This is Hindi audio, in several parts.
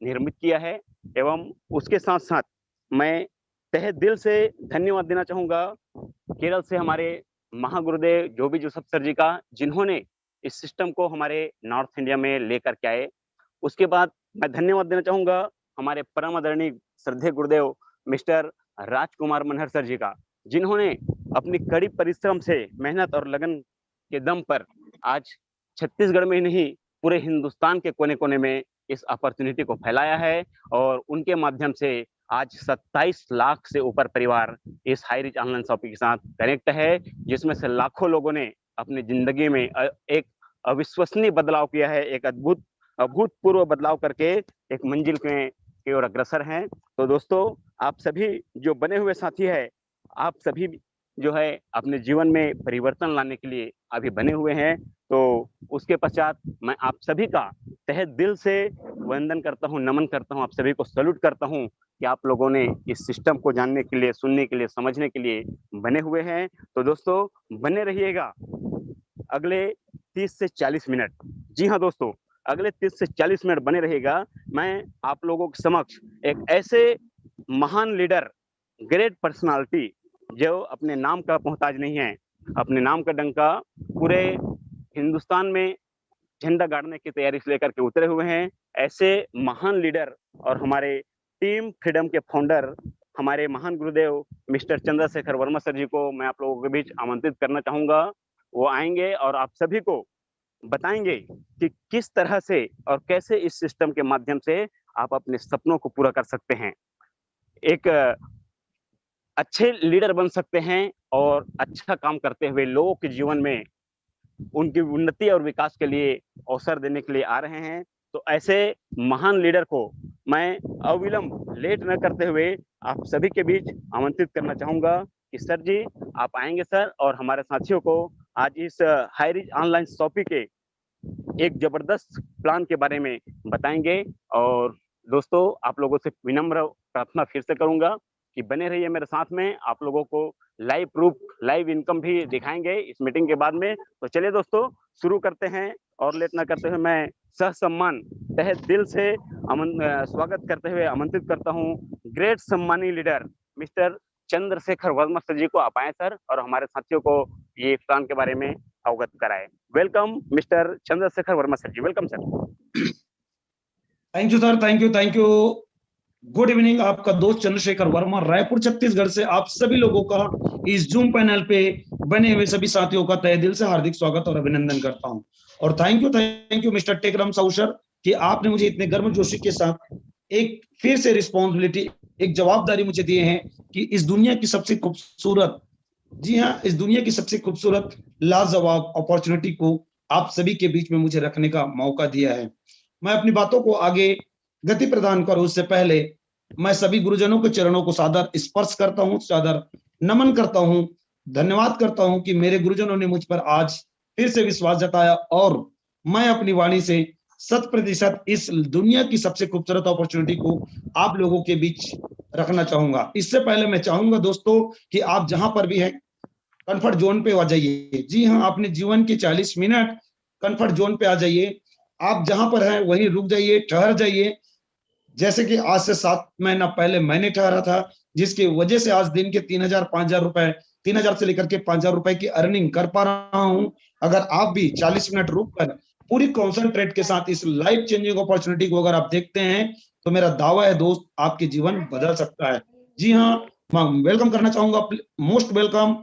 निर्मित किया है। एवं उसके साथ साथ मैं तहे दिल से धन्यवाद देना चाहूंगा केरल से हमारे महागुरुदेव जोबी जोसेफ सर जी का, जिन्होंने इस सिस्टम को हमारे नॉर्थ इंडिया में लेकर के आए। उसके बाद मैं धन्यवाद देना चाहूंगा हमारे परम आदरणीय श्रद्धेय गुरुदेव मिस्टर राजकुमार मनहर सर जी का, जिन्होंने अपनी कड़ी परिश्रम से, मेहनत और लगन के दम पर आज छत्तीसगढ़ में ही नहीं, पूरे हिंदुस्तान के कोने कोने में इस अपॉर्चुनिटी को फैलाया है। और उनके माध्यम से आज 27 लाख से ऊपर परिवार इस हाई रिच ऑनलाइन शॉपिंग के साथ कनेक्ट है, जिसमें से लाखों लोगों ने अपनी जिंदगी में एक अविश्वसनीय बदलाव किया है, एक अभूतपूर्व बदलाव करके एक मंजिल की ओर अग्रसर हैं। तो दोस्तों, आप सभी जो बने हुए साथी है, आप सभी जो है अपने जीवन में परिवर्तन लाने के लिए अभी बने हुए हैं। तो उसके पश्चात मैं आप सभी का तहे दिल से वंदन करता हूँ, नमन करता हूँ, आप सभी को सैल्यूट करता हूँ कि आप लोगों ने इस सिस्टम को जानने के लिए, सुनने के लिए, समझने के लिए बने हुए हैं। तो दोस्तों, बने रहिएगा अगले 30 से 40 मिनट। जी हाँ दोस्तों, अगले 30 से 40 मिनट बने रहेगा। मैं आप लोगों के समक्ष एक ऐसे महान लीडर, ग्रेट पर्सनालिटी, जो अपने नाम का मोहताज नहीं है, अपने नाम का डंका पूरे हिंदुस्तान में झंडा गाड़ने की तैयारी से लेकर के उतरे हुए हैं, ऐसे महान लीडर और हमारे टीम फ्रीडम के फाउंडर हमारे महान गुरुदेव मिस्टर चंद्रशेखर वर्मा सर जी को मैं आप लोगों के बीच आमंत्रित करना चाहूंगा। वो आएंगे और आप सभी को बताएंगे कि किस तरह से और कैसे इस सिस्टम के माध्यम से आप अपने सपनों को पूरा कर सकते हैं, एक अच्छे लीडर बन सकते हैं और अच्छा काम करते हुए लोगों के जीवन में उनकी उन्नति और विकास के लिए अवसर देने के लिए आ रहे हैं। तो ऐसे महान लीडर को मैं अविलंब लेट न करते हुए आप सभी के बीच आमंत्रित करना चाहूंगा कि सर जी आप आएंगे सर, और हमारे साथियों को आज इस हाई रिच ऑनलाइन शॉपिंग के एक जबरदस्त प्लान के बारे में बताएंगे। और दोस्तों, आप लोगों से विनम्र प्रार्थना फिर से करूंगा कि बने रहिए मेरे साथ में, आप लोगों को लाइव प्रूफ, लाइव इनकम भी दिखाएंगे इस मीटिंग के बाद में। तो चलिए दोस्तों, शुरू करते हैं और लेट ना करते हुए मैं सह सम्मान तहे दिल से स्वागत करते हुए आमंत्रित करता हूं ग्रेट सम्मानी leader mister Chandrashekhar Verma sir ji को। आप आए सर और हमारे साथियों को ये प्लान के बारे में अवगत कराए। Welcome mister Chandrashekhar Verma sir ji, welcome sir. Thank you sir, thank you. Good evening. आपका दोस्त चंद्रशेखर वर्मा, रायपुर छत्तीसगढ़ से आप सभी लोगों का इस जूम पैनल पे बने हुए सभी साथियों का तहे दिल से हार्दिक स्वागत और अभिनंदन करता हूं। और थैंक यू मिस्टर टेकराम साउशर कि आपने मुझे इतने गर्मजोशी के साथ एक फिर से रिस्पॉन्सिबिलिटी, एक जवाबदारी मुझे दिए हैं कि इस दुनिया की सबसे खूबसूरत, जी हाँ, इस दुनिया की सबसे खूबसूरत लाजवाब अपॉर्चुनिटी को आप सभी के बीच में मुझे रखने का मौका दिया है। मैं अपनी बातों को आगे गति प्रदान करूं उससे पहले मैं सभी गुरुजनों के चरणों को सादर स्पर्श करता हूं, सादर नमन करता हूं, धन्यवाद करता हूं कि मेरे गुरुजनों ने मुझ पर आज फिर से विश्वास जताया और मैं अपनी वाणी से 100% इस दुनिया की सबसे खूबसूरत अपॉर्चुनिटी को आप लोगों के बीच रखना चाहूंगा। इससे पहले मैं चाहूंगा दोस्तों कि आप जहां पर भी हैं कंफर्ट जोन पे आ जाइए। जी हाँ, आपने जीवन के 40 मिनट कंफर्ट जोन पे आ जाइए। आप जहां पर हैं वहीं रुक जाइए, ठहर जाइए। जैसे कि आज से 7 महीना पहले मैंने ठहरा था, जिसकी वजह से आज दिन के 3000 5000 रुपए, 3000 से लेकर के 5000 रुपए की अर्निंग कर पा रहा हूं। अगर आप भी 40 मिनट रुक कर पूरी कॉन्सेंट्रेट के साथ इस लाइफ चेंजिंग अपॉर्चुनिटी को अगर आप देखते हैं तो मेरा दावा है दोस्त, आपके जीवन बदल सकता है। जी हाँ, मैं वेलकम करना चाहूंगा, most welcome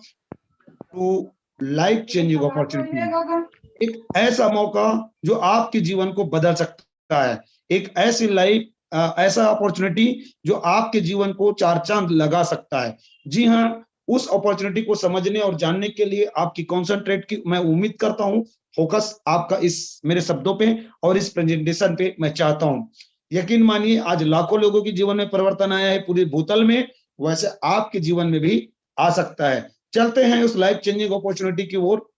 to life changing opportunity. एक ऐसा मौका जो आपके जीवन को बदल सकता है, एक ऐसी लाइफ, ऐसा अपॉर्चुनिटी जो आपके जीवन को 4 चांद लगा सकता है। जी हाँ, उस अपॉर्चुनिटी को समझने और जानने के लिए आपकी कॉन्सेंट्रेट की मैं उम्मीद करता हूं, फोकस आपका इस मेरे शब्दों पे और इस प्रेजेंटेशन पे मैं चाहता हूं। यकीन मानिए आज लाखों लोगों के जीवन में परिवर्तन आया है पूरी भूतल में, वैसे आपके जीवन में भी आ सकता है। चलते हैं उस लाइफ चेंजिंग अपॉर्चुनिटी की ओर।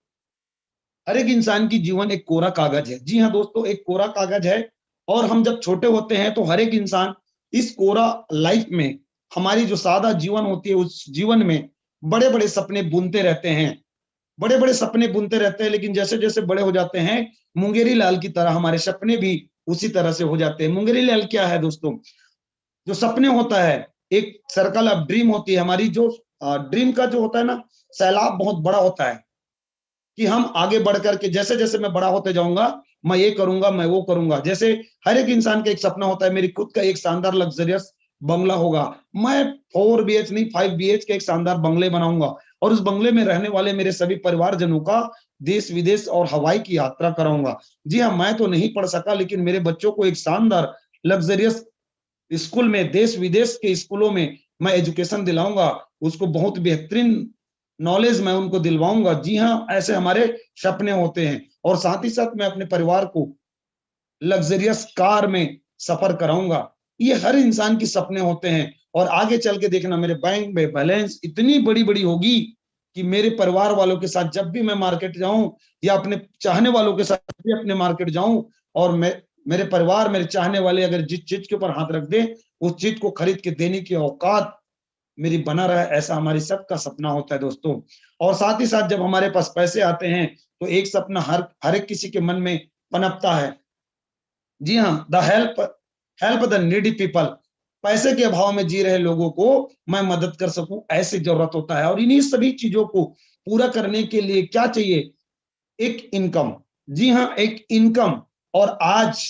हर एक इंसान की जीवन एक कोरा कागज है। जी हाँ दोस्तों, एक कोरा कागज है और हम जब छोटे होते हैं तो हर एक इंसान इस कोरा लाइफ में, हमारी जो सादा जीवन होती है उस जीवन में बड़े बड़े सपने बुनते रहते हैं, बड़े बड़े सपने बुनते रहते हैं। लेकिन जैसे जैसे बड़े हो जाते हैं मुंगेरी लाल की तरह हमारे सपने भी उसी तरह से हो जाते हैं। मुंगेरी लाल क्या है दोस्तों, जो सपने होता है, एक सर्कल ऑफ ड्रीम होती है हमारी, जो ड्रीम का जो होता है ना सैलाब बहुत बड़ा होता है, कि हम आगे बढ़ करके जैसे जैसे मैं बड़ा होते जाऊंगा, मैं ये करूंगा, मैं वो करूंगा। जैसे हर एक इंसान का एक सपना होता है, मेरी खुद का एक शानदार लग्जरियस बंगला होगा, मैं 4 BH नहीं 5 BH के एक शानदार बंगले बनाऊंगा, और उस बंगले में रहने वाले मेरे सभी परिवारजनों का देश विदेश और हवाई की यात्रा कराऊंगा। जी हाँ, मैं तो नहीं पढ़ सका, लेकिन मेरे बच्चों को एक शानदार लग्जरियस स्कूल में, देश विदेश के स्कूलों में मैं एजुकेशन दिलाऊंगा, उसको बहुत बेहतरीन नॉलेज मैं उनको दिलवाऊंगा। जी हाँ, ऐसे हमारे सपने होते हैं। और साथ ही साथ मैं अपने परिवार को लग्जरियस कार में सफर कराऊंगा। ये हर इंसान की सपने होते हैं। और आगे चल के देखना, मेरे बैंक में बैलेंस इतनी बड़ी बड़ी होगी कि मेरे परिवार वालों के साथ जब भी मैं मार्केट जाऊं, या अपने चाहने वालों के साथ भी अपने मार्केट जाऊं, और मेरे परिवार, मेरे चाहने वाले अगर जिस चीज के ऊपर हाथ रख दे, उस चीज को खरीद के देने की औकात मेरी बना रहा है, ऐसा हमारी सबका सपना होता है दोस्तों। और साथ ही साथ जब हमारे पास पैसे आते हैं, तो एक सपना हर एक किसी के मन में पनपता है। जी हाँ, the help the needy people, पैसे के अभाव में जी रहे लोगों को मैं मदद कर सकूं, ऐसी जरूरत होता है। और इन्हीं सभी चीजों को पूरा करने के लिए क्या चाहिए, एक इनकम। जी हाँ, एक इनकम। और आज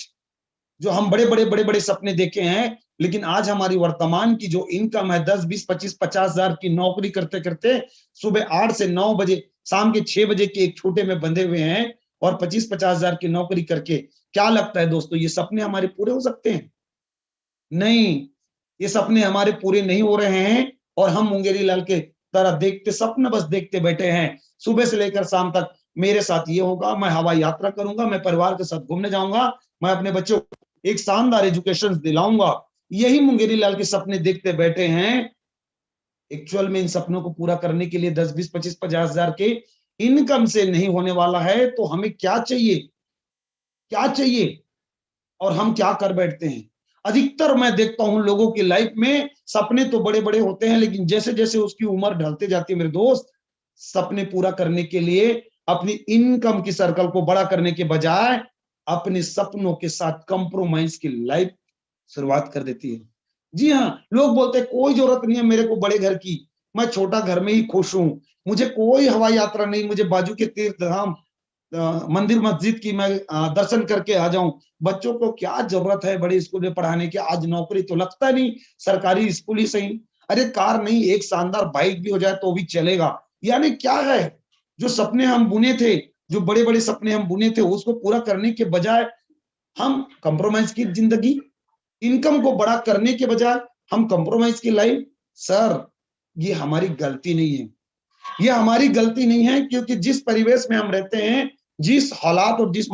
जो हम बड़े बड़े सपने देखे हैं, लेकिन आज हमारी वर्तमान की जो इनकम है 10, 20, 25, 50 हजार की नौकरी करते करते सुबह 8 से 9 बजे, शाम के 6 बजे के एक छोटे में बंधे हुए हैं, और 25, 50 हजार की नौकरी करके, क्या लगता है दोस्तों ये सपने हमारे पूरे हो सकते हैं? नहीं, ये सपने हमारे पूरे नहीं हो रहे हैं। और हम मुंगेरी लाल के तरह देखते, सपने बस देखते बैठे हैं। सुबह से लेकर शाम तक मेरे साथ ये होगा, मैं हवाई यात्रा करूंगा, मैं परिवार के साथ घूमने जाऊंगा, मैं अपने बच्चों को एक शानदार एजुकेशन दिलाऊंगा। यही मुंगेरी लाल के सपने देखते बैठे हैं। एक्चुअल में इन सपनों को पूरा करने के लिए 10, 20, 25, 50 हजार के इनकम से नहीं होने वाला है। तो हमें क्या चाहिए, क्या चाहिए, और हम क्या कर बैठते हैं? अधिकतर मैं देखता हूं लोगों की लाइफ में सपने तो बड़े बड़े होते हैं, लेकिन जैसे जैसे उसकी उम्र ढलते जाती है मेरे दोस्त, सपने पूरा करने के लिए अपनी इनकम की सर्कल को बड़ा करने के बजाय अपने सपनों के साथ कंप्रोमाइज की लाइफ शुरुआत कर देती है। जी हाँ, लोग बोलते हैं कोई जरूरत नहीं है मेरे को बड़े घर की, मैं छोटा घर में ही खुश हूं, मुझे कोई हवाई यात्रा नहीं, मुझे बाजू के तीर्थ धाम मंदिर मस्जिद की मैं दर्शन करके आ जाऊं। बच्चों को क्या जरूरत है बड़े स्कूल में पढ़ाने की, आज नौकरी तो लगता नहीं, सरकारी स्कूल ही सही। अरे कार नहीं, एक शानदार बाइक भी हो जाए तो भी चलेगा। यानी क्या है, जो सपने हम बुने थे, जो बड़े बड़े सपने हम बुने थे, उसको पूरा करने के बजाय हम कंप्रोमाइज की जिंदगी, इनकम को बड़ा करने के बजाय हम कंप्रोमाइज की लाइफ। सर, ये हमारी गलती नहीं है, ये हमारी गलती नहीं है, क्योंकि जिस परिवेश में हम रहते हैं, जिस हालात और जिस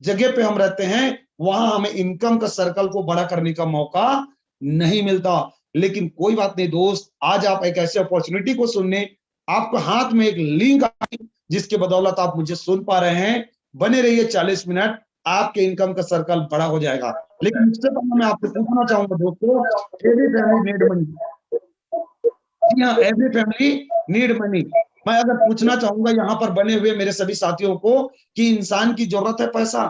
जगह पे हम रहते हैं, वहां हमें इनकम का सर्कल को बड़ा करने का मौका नहीं मिलता। लेकिन कोई बात नहीं दोस्त, आज आप एक ऐसे अपॉर्चुनिटी को सुनने, आपको हाथ में एक लिंक आई, जिसके बदौलत आप मुझे सुन पा रहे हैं। बने रहिए 40 मिनट, आपके इनकम का सर्कल बड़ा हो जाएगा। लेकिन उससे पहले मैं आपसे पूछना चाहूंगा दोस्तों, एवरी फैमिली नीड मनी। जी हाँ, एवरी फैमिली नीड मनी। मैं अगर पूछना चाहूंगा यहाँ पर बने हुए मेरे सभी साथियों को कि इंसान की जरूरत है पैसा,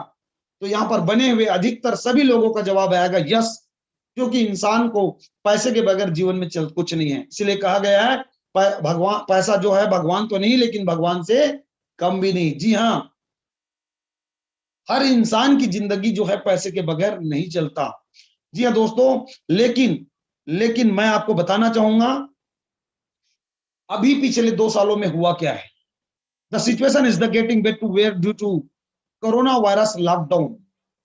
तो यहाँ पर बने हुए अधिकतर सभी लोगों का जवाब आएगा यस, क्योंकि इंसान को पैसे के बगैर जीवन में चल कुछ नहीं है। इसलिए कहा गया है भगवान, पैसा जो है भगवान तो नहीं, लेकिन भगवान से कम भी नहीं। जी हाँ, हर इंसान की जिंदगी जो है पैसे के बगैर नहीं चलता। जी हाँ दोस्तों, लेकिन मैं आपको बताना चाहूंगा अभी पिछले 2 सालों में हुआ क्या है। The situation is the getting back to where due to corona virus lockdown.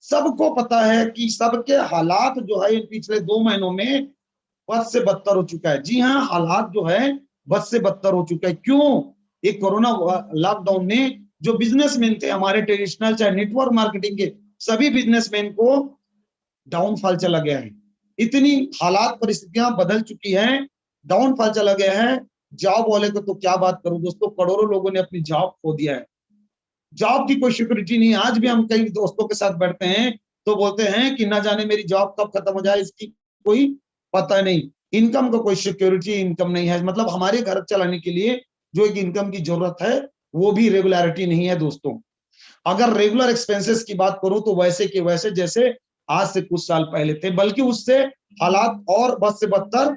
सबको पता है कि सबके हालात जो है इन पिछले 2 महीनों में बद से बदतर हो चुका है। जी हाँ, हालात जो है बद से बदतर हो चुका है। क्यों? एक कोरोना लॉकडाउन ने जो बिजनेसमैन थे हमारे ट्रेडिशनल, चाहे नेटवर्क मार्केटिंग के, सभी बिजनेसमैन को डाउनफॉल चला गया है। इतनी हालात परिस्थितियां बदल चुकी हैं, डाउनफॉल चला गया है। जॉब वाले को तो क्या बात करूं दोस्तों, करोड़ों लोगों ने अपनी जॉब खो दिया है। जॉब की कोई सिक्योरिटी नहीं। आज भी हम कई दोस्तों के साथ बैठते हैं तो बोलते हैं कि ना जाने मेरी जॉब कब खत्म हो जाए, इसकी कोई पता नहीं। इनकम का कोई सिक्योरिटी इनकम नहीं है, मतलब हमारे घर चलाने के लिए जो एक इनकम की जरूरत है वो भी रेगुलरिटी नहीं है दोस्तों। अगर रेगुलर एक्सपेंसेस की बात करूं तो वैसे के वैसे जैसे आज से कुछ साल पहले थे, बल्कि उससे हालात और बद से बदतर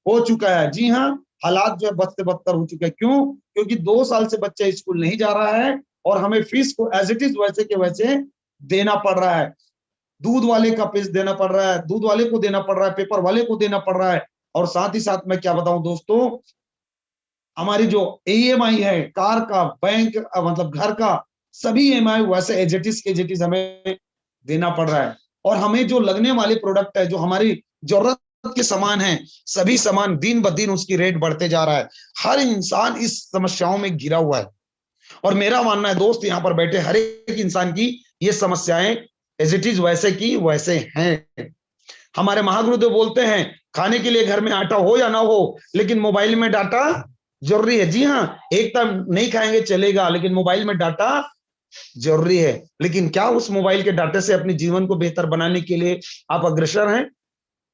हो चुका है। जी हाँ, हालात जो है बद से बदतर हो चुके हैं। क्यों? क्योंकि 2 साल से बच्चा स्कूल नहीं जा रहा है और हमें फीस को एज इट इज वैसे के वैसे देना पड़ रहा है। दूध वाले का फीस देना पड़ रहा है, दूध वाले को देना पड़ रहा है, पेपर वाले को देना पड़ रहा है। और साथ ही साथ मैं क्या बताऊं दोस्तों, हमारी जो ईएमआई है, कार का, बैंक मतलब घर का, सभी ईएमआई वैसे एजेटिस के एजेटिस हमें देना पड़ रहा है। और हमें जो लगने वाले प्रोडक्ट है, जो हमारी जरूरत के सामान है, सभी सामान दिन ब दिन उसकी रेट बढ़ते जा रहा है। हर इंसान इस समस्याओं में घिरा हुआ है। और मेरा मानना है दोस्त, यहाँ पर बैठे हर एक इंसान की ये समस्याएं एज इट इज वैसे की वैसे हैं। हमारे महागुरुदेव बोलते हैं, खाने के लिए घर में आटा हो या ना हो, लेकिन मोबाइल में डाटा जरूरी है। जी हाँ, एक टाइम नहीं खाएंगे चलेगा, लेकिन मोबाइल में डाटा जरूरी है। लेकिन क्या उस मोबाइल के डाटा से अपने जीवन को बेहतर बनाने के लिए आप अग्रसर हैं?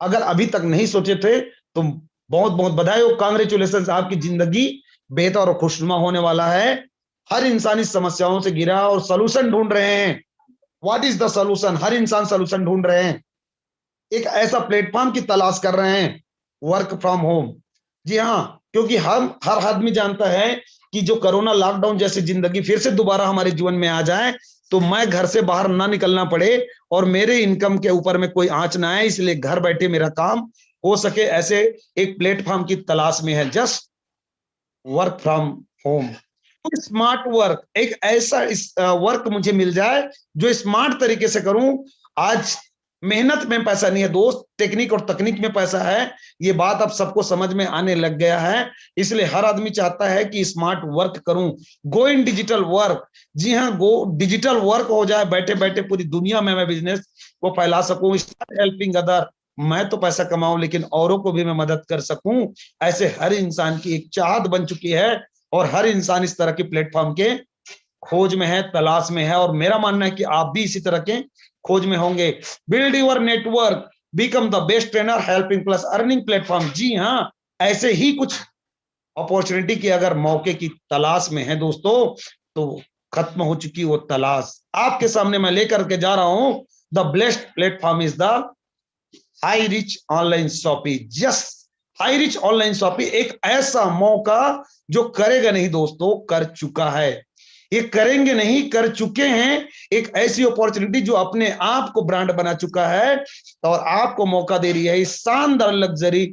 अगर अभी तक नहीं सोचे थे तो बहुत बहुत बधाई हो, कांग्रेचुलेशन, आपकी जिंदगी बेहतर और खुशनुमा होने वाला है। हर इंसान इस समस्याओं से घिरा और सोल्यूशन ढूंढ रहे हैं। What is the solution? हर इंसान सोल्यूशन ढूंढ रहे हैं, एक ऐसा प्लेटफॉर्म की तलाश कर रहे हैं, वर्क फ्रॉम होम। जी हाँ, क्योंकि हम हर आदमी जानता है कि जो कोरोना लॉकडाउन जैसी जिंदगी फिर से दोबारा हमारे जीवन में आ जाए तो मैं घर से बाहर ना निकलना पड़े और मेरे इनकम के ऊपर में कोई आंच ना आए, इसलिए घर बैठे मेरा काम हो सके, ऐसे एक प्लेटफॉर्म की तलाश में है, just work from home. Smart work, एक ऐसा वर्क मुझे मिल जाए जो स्मार्ट तरीके से करूं। आज मेहनत में पैसा नहीं है दोस्त, टेक्निक और तकनीक में पैसा है। ये बात अब सबको समझ में आने लग गया है, इसलिए हर आदमी चाहता है कि स्मार्ट वर्क करूं, गो इन डिजिटल वर्क। जी हाँ, गो डिजिटल वर्क हो जाए, बैठे बैठे पूरी दुनिया में मैं बिजनेस को फैला सकूं, स्टार्ट हेल्पिंग अदर। मैं तो पैसा कमाऊं लेकिन औरों को भी मैं मदद कर सकूं, ऐसे हर इंसान की एक चाहत बन चुकी है। और हर इंसान इस तरह के प्लेटफॉर्म के खोज में है, तलाश में है। और मेरा मानना है कि आप भी इसी तरह के खोज में होंगे। Build your network, become the best trainer, helping plus earning platform. जी हाँ, ऐसे ही कुछ अपॉर्चुनिटी की अगर मौके की तलाश में है दोस्तों, तो खत्म हो चुकी वो तलाश। आपके सामने मैं लेकर के जा रहा हूं, the best platform is the high rich online shopping. Just high rich online shopping एक ऐसा मौका जो करेगा नहीं दोस्तों, कर चुका है। ये करेंगे नहीं, कर चुके हैं। एक ऐसी अपॉर्चुनिटी जो अपने आप को ब्रांड बना चुका है और आपको मौका दे रही है इस शानदार लग्जरी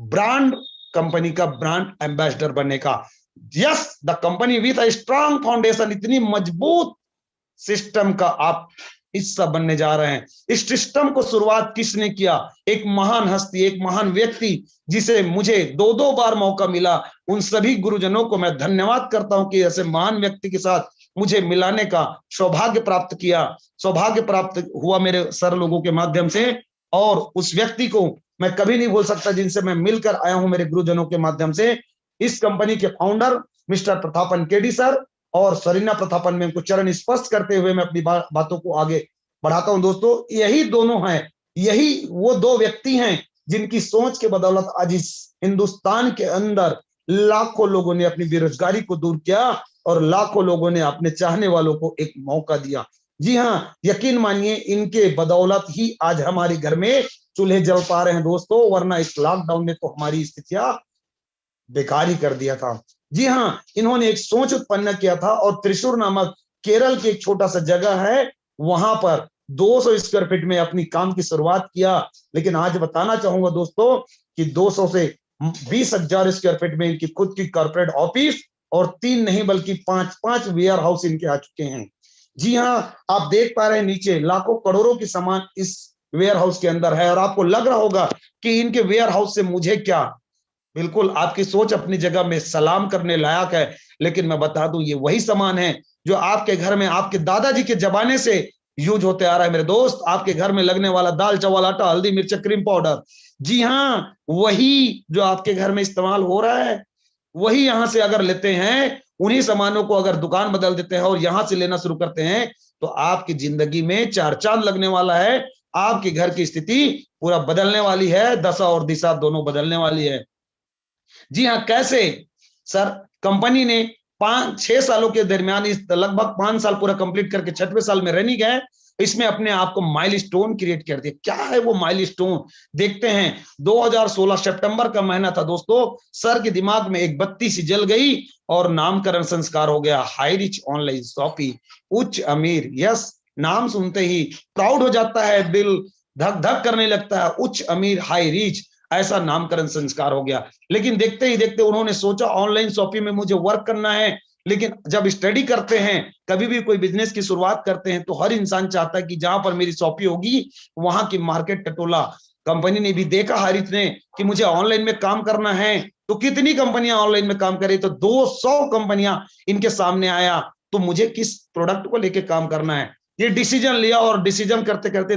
ब्रांड कंपनी का ब्रांड एम्बेसडर बनने का। Yes, the company with a strong foundation, इतनी मजबूत सिस्टम का आप हिस्सा बनने जा रहे हैं। इस सिस्टम को शुरुआत किसने किया? एक महान हस्ती, एक महान व्यक्ति, जिसे मुझे 2-2 बार मौका मिला। उन सभी गुरुजनों को मैं धन्यवाद करता हूं कि ऐसे महान व्यक्ति के साथ मुझे मिलाने का सौभाग्य प्राप्त किया, सौभाग्य प्राप्त हुआ मेरे सर लोगों के माध्यम से। और उस व्यक्ति को मैं कभी नहीं भूल सकता जिनसे मैं मिलकर आया हूं मेरे गुरुजनों के माध्यम से। इस कंपनी के founder mister Prathapan KD sir और सरीना प्रतापन में उनको चरण स्पर्श करते हुए मैं अपनी बातों को आगे बढ़ाता हूं। दोस्तों, यही दोनों हैं, यही वो 2 व्यक्ति हैं जिनकी सोच के बदौलत आज इस हिंदुस्तान के अंदर लाखों लोगों ने अपनी बेरोजगारी को दूर किया और लाखों लोगों ने अपने चाहने वालों को एक मौका दिया। जी हाँ, यकीन मानिए, इनके बदौलत ही आज हमारे घर में चूल्हे जल पा रहे हैं दोस्तों, वरना इस लॉकडाउन ने तो हमारी स्थितियां बेकार ही कर दिया था। जी हाँ, इन्होंने एक सोच उत्पन्न किया था और त्रिशूर नामक केरल की एक छोटा सा जगह है, वहां पर 200 स्क्वायर फीट में अपनी काम की शुरुआत किया। लेकिन आज बताना चाहूंगा दोस्तों कि 200 से 20,000 स्क्वायर फीट में इनकी खुद की कॉर्पोरेट ऑफिस और 3 नहीं बल्कि 5-5 वेयर हाउस इनके आ चुके हैं। जी हाँ, आप देख पा रहे हैं नीचे लाखों करोड़ों की सामान इस वेयर हाउस के अंदर है। और आपको लग रहा होगा कि इनके वेयर हाउस से मुझे क्या? बिल्कुल, आपकी सोच अपनी जगह में सलाम करने लायक है। लेकिन मैं बता दूं, ये वही सामान है जो आपके घर में आपके दादाजी के जमाने से यूज होते आ रहा है मेरे दोस्त। आपके घर में लगने वाला दाल चावल आटा हल्दी मिर्च क्रीम पाउडर, जी हाँ, वही जो आपके घर में इस्तेमाल हो रहा है, वही यहां से अगर लेते हैं, उन्हीं सामानों को अगर दुकान बदल देते हैं और यहां से लेना शुरू करते हैं, तो आपकी जिंदगी में 4 चांद लगने वाला है। आपके घर की स्थिति पूरा बदलने वाली है, दशा और दिशा दोनों बदलने वाली है। जी हाँ, कैसे? सर, कंपनी ने 6 सालों के दरमियान, इस लगभग 5 साल पूरा कंप्लीट करके 6वें साल में रनिंग है, इसमें अपने आप को माइलस्टोन क्रिएट कर दिया। क्या है वो माइलस्टोन, देखते हैं। 2016 सितंबर का महीना था दोस्तों, सर के दिमाग में एक बत्ती सी जल गई और नामकरण संस्कार हो गया, हाई रिच ऑनलाइन शॉपी, उच्च अमीर। यस, नाम सुनते ही प्राउड हो जाता है, दिल धक धक करने लगता है, उच्च अमीर हाई रिच, ऐसा नामकरण संस्कार हो गया। लेकिन देखते ही देखते उन्होंने सोचा ऑनलाइन शॉपिंग में मुझे वर्क करना है। लेकिन जब स्टडी करते हैं, कभी भी कोई बिजनेस की शुरुआत करते हैं, तो हर इंसान चाहता है कि जहां पर मेरी शॉपी होगी वहां की मार्केट टटोला। कंपनी ने भी देखा हारिस ने कि मुझे ऑनलाइन में काम करना है, तो कितनी कंपनियां ऑनलाइन में काम करें, तो 200 कंपनियां इनके सामने आया, तो मुझे किस प्रोडक्ट को लेके काम करना है, ये डिसीजन लिया। और डिसीजन करते करते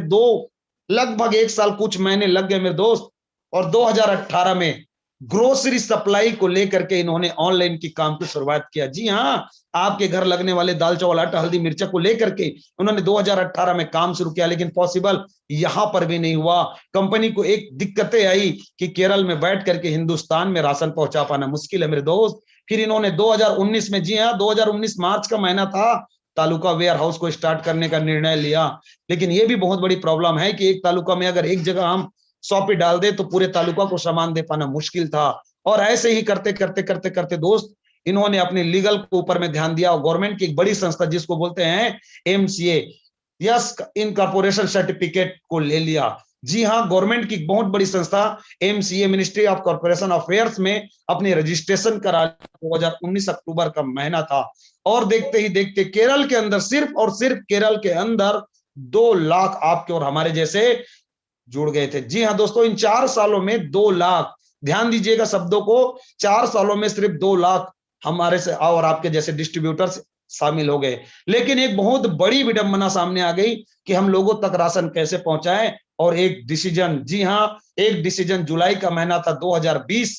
लगभग 1 साल कुछ महीने लग गए मेरे दोस्त, और 2018 में ग्रोसरी सप्लाई को लेकर के इन्होंने ऑनलाइन की काम की शुरुआत किया। जी हाँ, आपके घर लगने वाले दाल चावल आटा हल्दी मिर्चा को लेकर के उन्होंने 2018 में काम शुरू किया। लेकिन पॉसिबल यहां पर भी नहीं हुआ। कंपनी को एक दिक्कतें आई कि केरल में बैठ करके हिंदुस्तान में राशन पहुंचा पाना मुश्किल है मेरे दोस्त। फिर इन्होंने 2019 में, जी हाँ 2019 मार्च का महीना था, तालुका वेयर हाउस को स्टार्ट करने का निर्णय लिया। लेकिन ये भी बहुत बड़ी प्रॉब्लम है कि एक तालुका में अगर एक जगह हम शॉपी डाल दे तो पूरे तालुका को सामान दे पाना मुश्किल था। और ऐसे ही करते करते करते करते दोस्त, इन्होंने अपने लीगल के ऊपर में ध्यान दिया और गवर्नमेंट की एक बड़ी संस्था जिसको बोलते हैं एमसीए, यस इनकॉर्पोरेशन सर्टिफिकेट को ले लिया। जी हाँ, गवर्नमेंट की बहुत बड़ी संस्था MCA, ministry of corporation affairs में अपने रजिस्ट्रेशन करा। 2019 अक्टूबर का महीना था, और देखते ही देखते केरल के अंदर, सिर्फ और सिर्फ केरल के अंदर 2 लाख आपके और हमारे जैसे जुड़ गए थे। जी हाँ दोस्तों, इन 4 सालों में 2 लाख, ध्यान दीजिएगा शब्दों को, 4 सालों में सिर्फ 2 लाख हमारे से और आपके जैसे डिस्ट्रीब्यूटर्स शामिल हो गए। लेकिन एक बहुत बड़ी विडंबना सामने आ गई कि हम लोगों तक राशन कैसे पहुंचाएं। और एक डिसीजन, जी हाँ एक डिसीजन, जुलाई का महीना था 2020,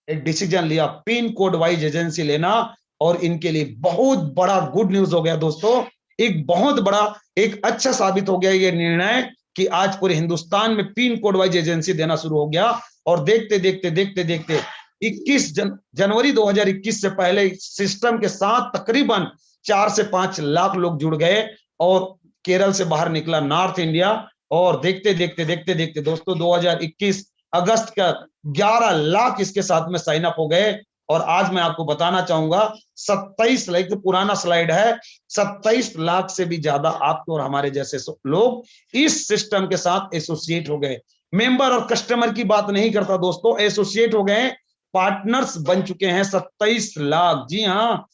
एक डिसीजन लिया पिन कोड वाइज एजेंसी लेना। और इनके लिए बहुत बड़ा गुड न्यूज हो गया दोस्तों, एक बहुत बड़ा, एक अच्छा साबित हो गया ये निर्णय कि आज पूरे हिंदुस्तान में पिन कोड वाइज एजेंसी देना शुरू हो गया। और देखते देखते देखते देखते 21 जनवरी 2021 से पहले सिस्टम के साथ तकरीबन 4 से 5 लाख लोग जुड़ गए और केरल से बाहर निकला नॉर्थ इंडिया। और देखते देखते देखते देखते दोस्तों 2021 अगस्त का 11 लाख इसके साथ में साइन अप हो गए। और आज मैं आपको बताना चाहूंगा 27 लाख, तो पुराना स्लाइड है, 27 लाख से भी ज्यादा आपके और हमारे जैसे लोग इस सिस्टम के साथ एसोसिएट हो गए। मेंबर और कस्टमर की बात नहीं करता दोस्तों, एसोसिएट हो गए, पार्टनर्स बन चुके हैं 27 लाख। जी हाँ,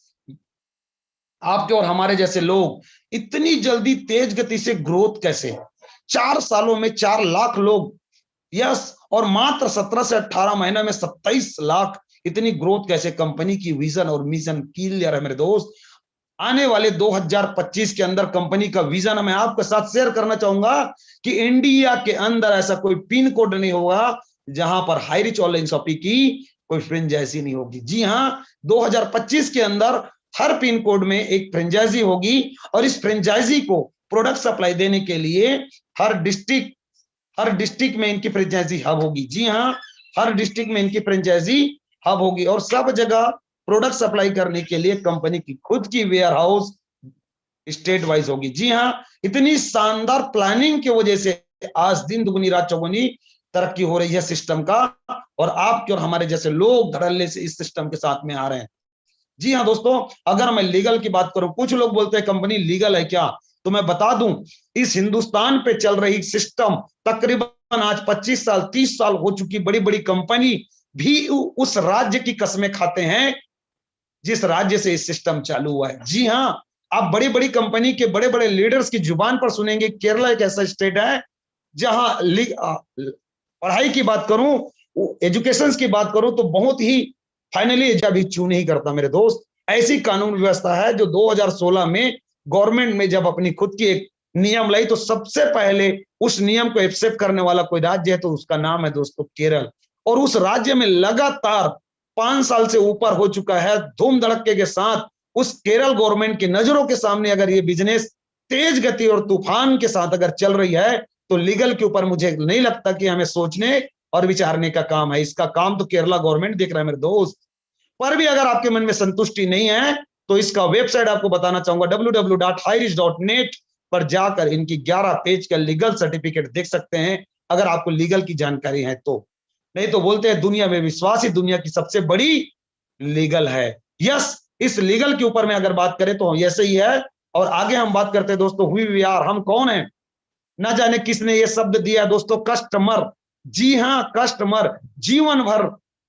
आपके और हमारे जैसे लोग इतनी जल्दी तेज गति से ग्रोथ कैसे, 4 सालों में 4 लाख लोग, यस, और मात्र 17 से 18 महीने में 27 लाख, इतनी ग्रोथ कैसे। कंपनी की विजन और मिशन क्लियर है मेरे दोस्त। आने वाले 2025 के अंदर कंपनी का विजन मैं आपके साथ शेयर करना चाहूंगा कि इंडिया के अंदर ऐसा कोई पिन कोड नहीं होगा जहां पर हाई रिच ऑनलाइन शॉपिंग की कोई फ्रेंचाइजी नहीं होगी। जी हाँ, 2025 के अंदर हर पिन कोड में एक फ्रेंचाइजी होगी और इस फ्रेंचाइजी को प्रोडक्ट सप्लाई देने के लिए हर डिस्ट्रिक्ट में इनकी फ्रेंचाइजी हब होगी। जी हाँ, हर डिस्ट्रिक्ट में इनकी फ्रेंचाइजी हब होगी और सब जगह प्रोडक्ट सप्लाई करने के लिए कंपनी की खुद की वेयर हाउस स्टेट वाइज होगी। जी हाँ, इतनी शानदार प्लानिंग की वजह से आज दिन दुगनी रात चौगुनी तरक्की हो रही है सिस्टम का, और आपके और हमारे जैसे लोग धड़ल्ले से इस सिस्टम के साथ में आ रहे हैं। जी हाँ दोस्तों, अगर मैं लीगल की बात करूं, कुछ लोग बोलते हैं कंपनी लीगल है क्या, तो मैं बता दूं इस हिंदुस्तान पे चल रही सिस्टम तकरीबन आज 25 साल 30 साल हो चुकी बड़ी बड़ी कंपनी भी उस राज्य की कसमें खाते हैं जिस राज्य से इस सिस्टम चालू हुआ है। जी हाँ, आप बड़ी बड़ी कंपनी के बड़े बड़े लीडर्स की जुबान पर सुनेंगे केरला एक ऐसा स्टेट है जहां पढ़ाई की बात करूं, एजुकेशन की बात करूं तो बहुत ही फाइनली अभी चू नहीं करता मेरे दोस्त। ऐसी कानून व्यवस्था है जो 2016 में गवर्नमेंट में जब अपनी खुद की एक नियम लाई तो सबसे पहले उस नियम को एक्सेप्ट करने वाला कोई राज्य है तो उसका नाम है दोस्तों केरल। और उस राज्य में लगातार 5 साल से ऊपर हो चुका है धूम धड़के के साथ उस केरल गवर्नमेंट की नजरों के सामने अगर ये बिजनेस तेज गति और तूफान के साथ अगर चल रही है तो लीगल के ऊपर मुझे नहीं लगता कि हमें सोचने और विचारने का काम है। इसका काम तो केरला गवर्नमेंट देख रहा है मेरे दोस्त। पर भी अगर आपके मन में संतुष्टि नहीं है तो इसका वेबसाइट आपको बताना चाहूंगा, www.hirich.net पर जाकर इनकी 11 पेज का लीगल सर्टिफिकेट देख सकते हैं, अगर आपको लीगल की जानकारी है तो। नहीं तो बोलते हैं दुनिया में विश्वास ही दुनिया की सबसे बड़ी लीगल है। यस, इस लीगल के ऊपर में अगर बात करें तो ऐसे ही है। और आगे हम बात करते हैं दोस्तों, हु वी आर, हम कौन है। ना जाने किसने ये शब्द दिया दोस्तों, कस्टमर। जी हाँ, कस्टमर जीवन भर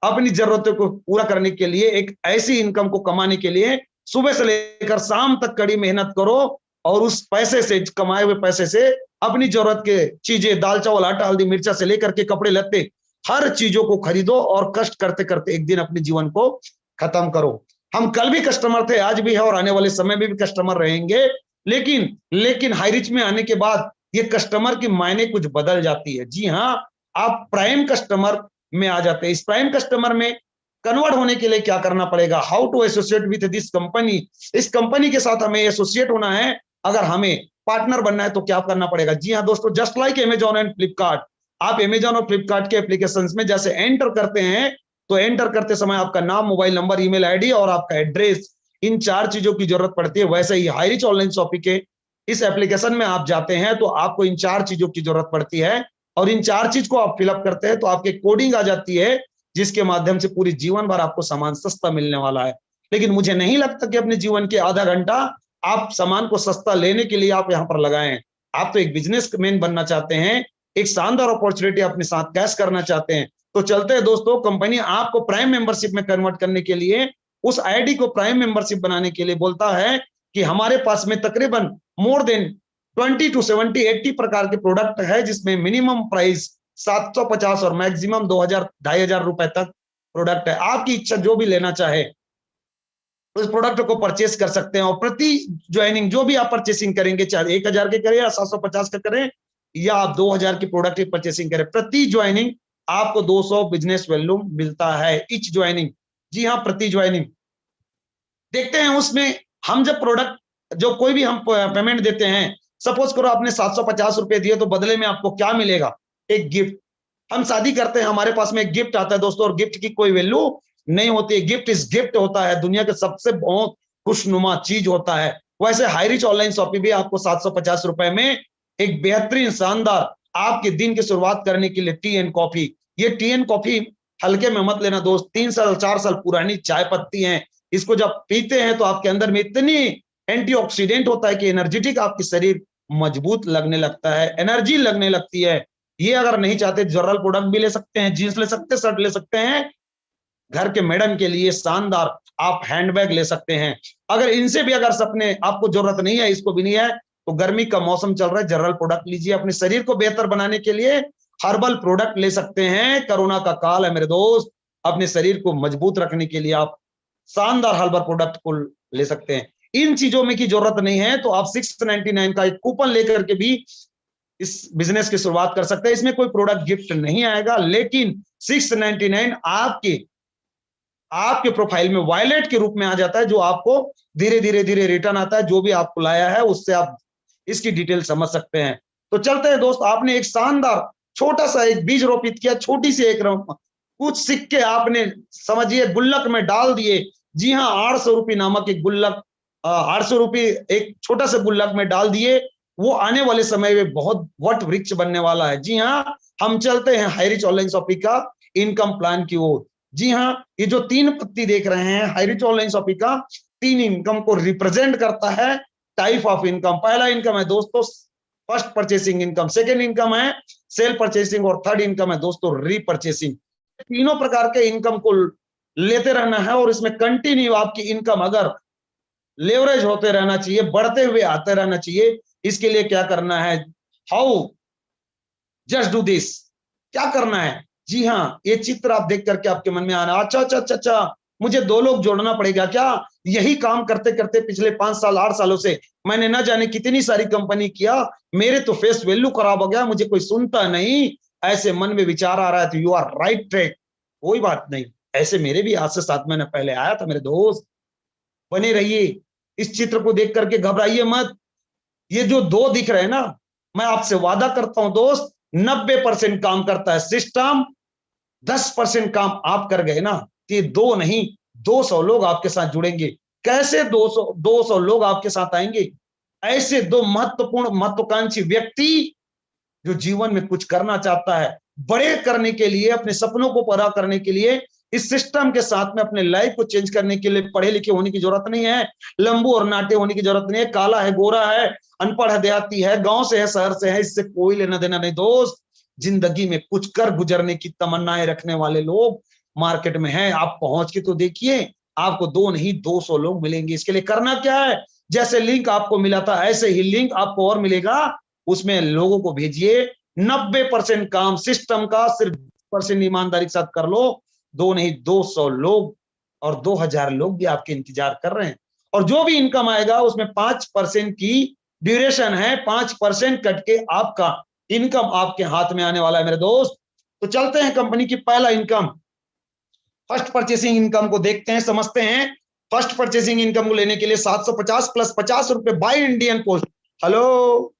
अपनी जरूरतों को पूरा करने के लिए, एक ऐसी इनकम को कमाने के लिए सुबह से लेकर शाम तक कड़ी मेहनत करो और उस पैसे से, कमाए हुए पैसे से अपनी जरूरत के चीजें, दाल चावल आटा हल्दी मिर्चा से लेकर के कपड़े लत्ते, हर चीजों को खरीदो और कष्ट करते करते एक दिन अपने जीवन को खत्म करो। हम कल भी कस्टमर थे, आज भी है और आने वाले समय में भी कस्टमर रहेंगे। लेकिन हाईरिच में आने के बाद ये कस्टमर की मायने कुछ बदल जाती है। जी हाँ, आप प्राइम कस्टमर में आ जाते हैं। इस प्राइम कस्टमर में कन्वर्ट होने के लिए क्या करना पड़ेगा, how to associate with this company. इस कंपनी के साथ हमें एसोसिएट होना है, अगर हमें पार्टनर बनना है तो क्या करना पड़ेगा। जी हाँ दोस्तों, just like Amazon and Flipkart, आप अमेजॉन और फ्लिपकार्ट के एप्लीकेशन में जैसे एंटर करते हैं तो एंटर करते समय आपका नाम, मोबाइल नंबर, ईमेल आईडी और आपका एड्रेस, इन 4 चीजों की जरूरत पड़ती है। वैसे ही हाईरिच ऑनलाइन शॉपिंग के इस एप्लीकेशन में आप जाते हैं तो आपको इन 4 चीजों की जरूरत पड़ती है और इन 4 चीज को आप फिलअप करते हैं तो आपके कोडिंग आ जाती है, जिसके माध्यम से पूरी जीवन भर आपको सामान सस्ता मिलने वाला है। लेकिन मुझे नहीं लगता कि अपने जीवन के आधा घंटा आप सामान को सस्ता लेने के लिए आप यहाँ पर लगाएं। आप तो एक बिजनेसमैन बनना चाहते हैं, एक शानदार अपॉर्चुनिटी अपने साथ कैश करना चाहते हैं। तो चलते हैं दोस्तों, कंपनी आपको प्राइम मेंबरशिप में कन्वर्ट करने के लिए, उस आईडी को प्राइम मेंबरशिप बनाने के लिए बोलता है कि हमारे पास में तकरीबन मोर देन 20 to 70 80 प्रकार के प्रोडक्ट है, जिसमें मिनिमम प्राइस 750 और मैक्सिमम 2000-2500 रुपए तक प्रोडक्ट है। आपकी इच्छा जो भी लेना चाहे उस प्रोडक्ट को परचेस कर सकते हैं और प्रति ज्वाइनिंग जो भी आप परचेसिंग करेंगे, चाहे 1000 के करें या 750 का करें या आप 2000 की प्रोडक्ट की परचेसिंग करें, प्रति ज्वाइनिंग आपको 200 बिजनेस वैल्यू मिलता है, इच ज्वाइनिंग। जी हाँ, प्रति ज्वाइनिंग। देखते हैं उसमें हम जब प्रोडक्ट, जो कोई भी हम पेमेंट देते हैं, सपोज करो आपने 750 रुपए दिए तो बदले में आपको क्या मिलेगा, एक गिफ्ट। हम शादी करते हैं, हमारे पास में एक गिफ्ट आता है दोस्तों, और गिफ्ट की कोई वैल्यू नहीं होती है। गिफ्ट इज गिफ्ट होता है, दुनिया के सबसे बहुत खुशनुमा चीज होता है। वैसे हाईरिच ऑनलाइन शॉपिंग भी आपको 750 रुपए में एक बेहतरीन शानदार आपके दिन की शुरुआत करने के लिए टी एंड कॉफी। ये टी एंड कॉफी हल्के में मत लेना दोस्त, 3 साल 4 साल पुरानी चाय पत्ती है। इसको जब पीते हैं तो आपके अंदर में इतनी एंटीऑक्सीडेंट होता है कि एनर्जेटिक आपकी शरीर मजबूत लगने लगता है, एनर्जी लगने लगती है। ये अगर नहीं चाहते, जनरल प्रोडक्ट भी ले सकते हैं, जींस ले सकते हैं, शर्ट ले सकते हैं। घर के मैडम के लिए शानदार आप हैंडबैग ले सकते हैं। अगर इनसे भी अगर सपने आपको जरूरत नहीं है, इसको भी नहीं है, तो गर्मी का मौसम चल रहा है, जनरल प्रोडक्ट लीजिए। अपने शरीर को बेहतर बनाने के लिए हर्बल प्रोडक्ट ले सकते हैं। कोरोना का काल है मेरे दोस्त, अपने शरीर को मजबूत रखने के लिए आप शानदार हर्बल प्रोडक्ट को ले सकते हैं। इन चीजों में की जरूरत नहीं है तो आप 699 का एक कूपन लेकर के भी इस बिजनेस की शुरुआत कर सकते हैं। इसमें कोई प्रोडक्ट गिफ्ट नहीं आएगा, लेकिन 699 आपके प्रोफाइल में वॉलेट के रूप में आ जाता है, जो आपको धीरे धीरे रिटर्न आता है। जो भी आपको लाया है उससे आप इसकी डिटेल समझ सकते हैं। तो चलते हैं दोस्त, आपने एक शानदार छोटा सा एक बीज रोपित किया, छोटी सी एक कुछ सिक्के आपने समझिए गुल्लक में डाल दिए। जी हाँ, 800 रुपये नामक एक गुल्लक, 800 रुपये एक छोटा सा गुल्लक में डाल दिए। वो आने वाले समय में बहुत वट वृक्ष बनने वाला है। जी हाँ, हम चलते हैं हाईरिच ऑनलाइन शॉपिंग का इनकम प्लान की ओर। जी हाँ, ये जो 3 पत्ती देख रहे हैं, हाईरिच ऑनलाइन शॉपिंग का 3 इनकम को रिप्रेजेंट करता है। टाइप ऑफ इनकम, पहला इनकम है दोस्तों first purchasing income, second income है सेल परचेसिंग और थर्ड इनकम है दोस्तों रीपरचेसिंग। तीनों प्रकार के इनकम को लेते रहना है और इसमें कंटिन्यू आपकी इनकम अगर लेवरेज होते रहना चाहिए, बढ़ते हुए आते रहना चाहिए। इसके लिए क्या करना है, हाउ जस्ट डू दिस, क्या करना है। जी हाँ, ये चित्र आप देख करके आपके मन में आना, अच्छा, मुझे 2 लोग जोड़ना पड़ेगा क्या। यही काम करते करते पिछले 5 साल 8 सालों से मैंने न जाने कितनी सारी कंपनी किया, मेरे तो फेस वैल्यू खराब हो गया, मुझे कोई सुनता नहीं, ऐसे मन में विचार आ रहा है तो यू आर राइट ट्रैक। कोई बात नहीं, ऐसे मेरे भी आज से 7 महीने पहले आया था मेरे दोस्त। बने रहिए, इस चित्र को देख करके घबराइए मत। ये जो 2 दिख रहे हैं ना, मैं आपसे वादा करता हूं दोस्त, 90% काम करता है सिस्टम, 10% काम आप कर गए ना, ये 2 नहीं 200 लोग आपके साथ जुड़ेंगे। कैसे 200 लोग आपके साथ आएंगे? ऐसे दो महत्वपूर्ण महत्वाकांक्षी व्यक्ति जो जीवन में कुछ करना चाहता है, बड़े करने के लिए, अपने सपनों को पूरा करने के लिए, इस सिस्टम के साथ में अपने लाइफ को चेंज करने के लिए पढ़े लिखे होने की जरूरत नहीं है, लंबू और नाटे होने की जरूरत नहीं है, काला है, गोरा है, अनपढ़ है, देहाती है, गांव से है, शहर से है, इससे कोई लेना देना नहीं दोस्त। जिंदगी में कुछ कर गुजरने की तमन्नाएं रखने वाले लोग मार्केट में हैं। आप पहुंच के तो देखिए, आपको 2 नहीं 200 लोग मिलेंगे। इसके लिए करना क्या है? जैसे लिंक आपको मिला था ऐसे ही लिंक आपको और मिलेगा, उसमें लोगों को भेजिए। 90% काम सिस्टम का, सिर्फ % ईमानदारी के साथ कर लो। 2 नहीं 200 लोग और 2000 लोग भी आपके इंतजार कर रहे हैं। और जो भी इनकम आएगा उसमें 5% की ड्यूरेशन है, 5% कट के आपका इनकम आपके हाथ में आने वाला है मेरे दोस्त। तो चलते हैं कंपनी की पहला इनकम, फर्स्ट परचेसिंग इनकम को देखते हैं, समझते हैं। फर्स्ट परचेसिंग इनकम को लेने के लिए 750 प्लस 50 रुपए बाय इंडियन पोस्ट, हेलो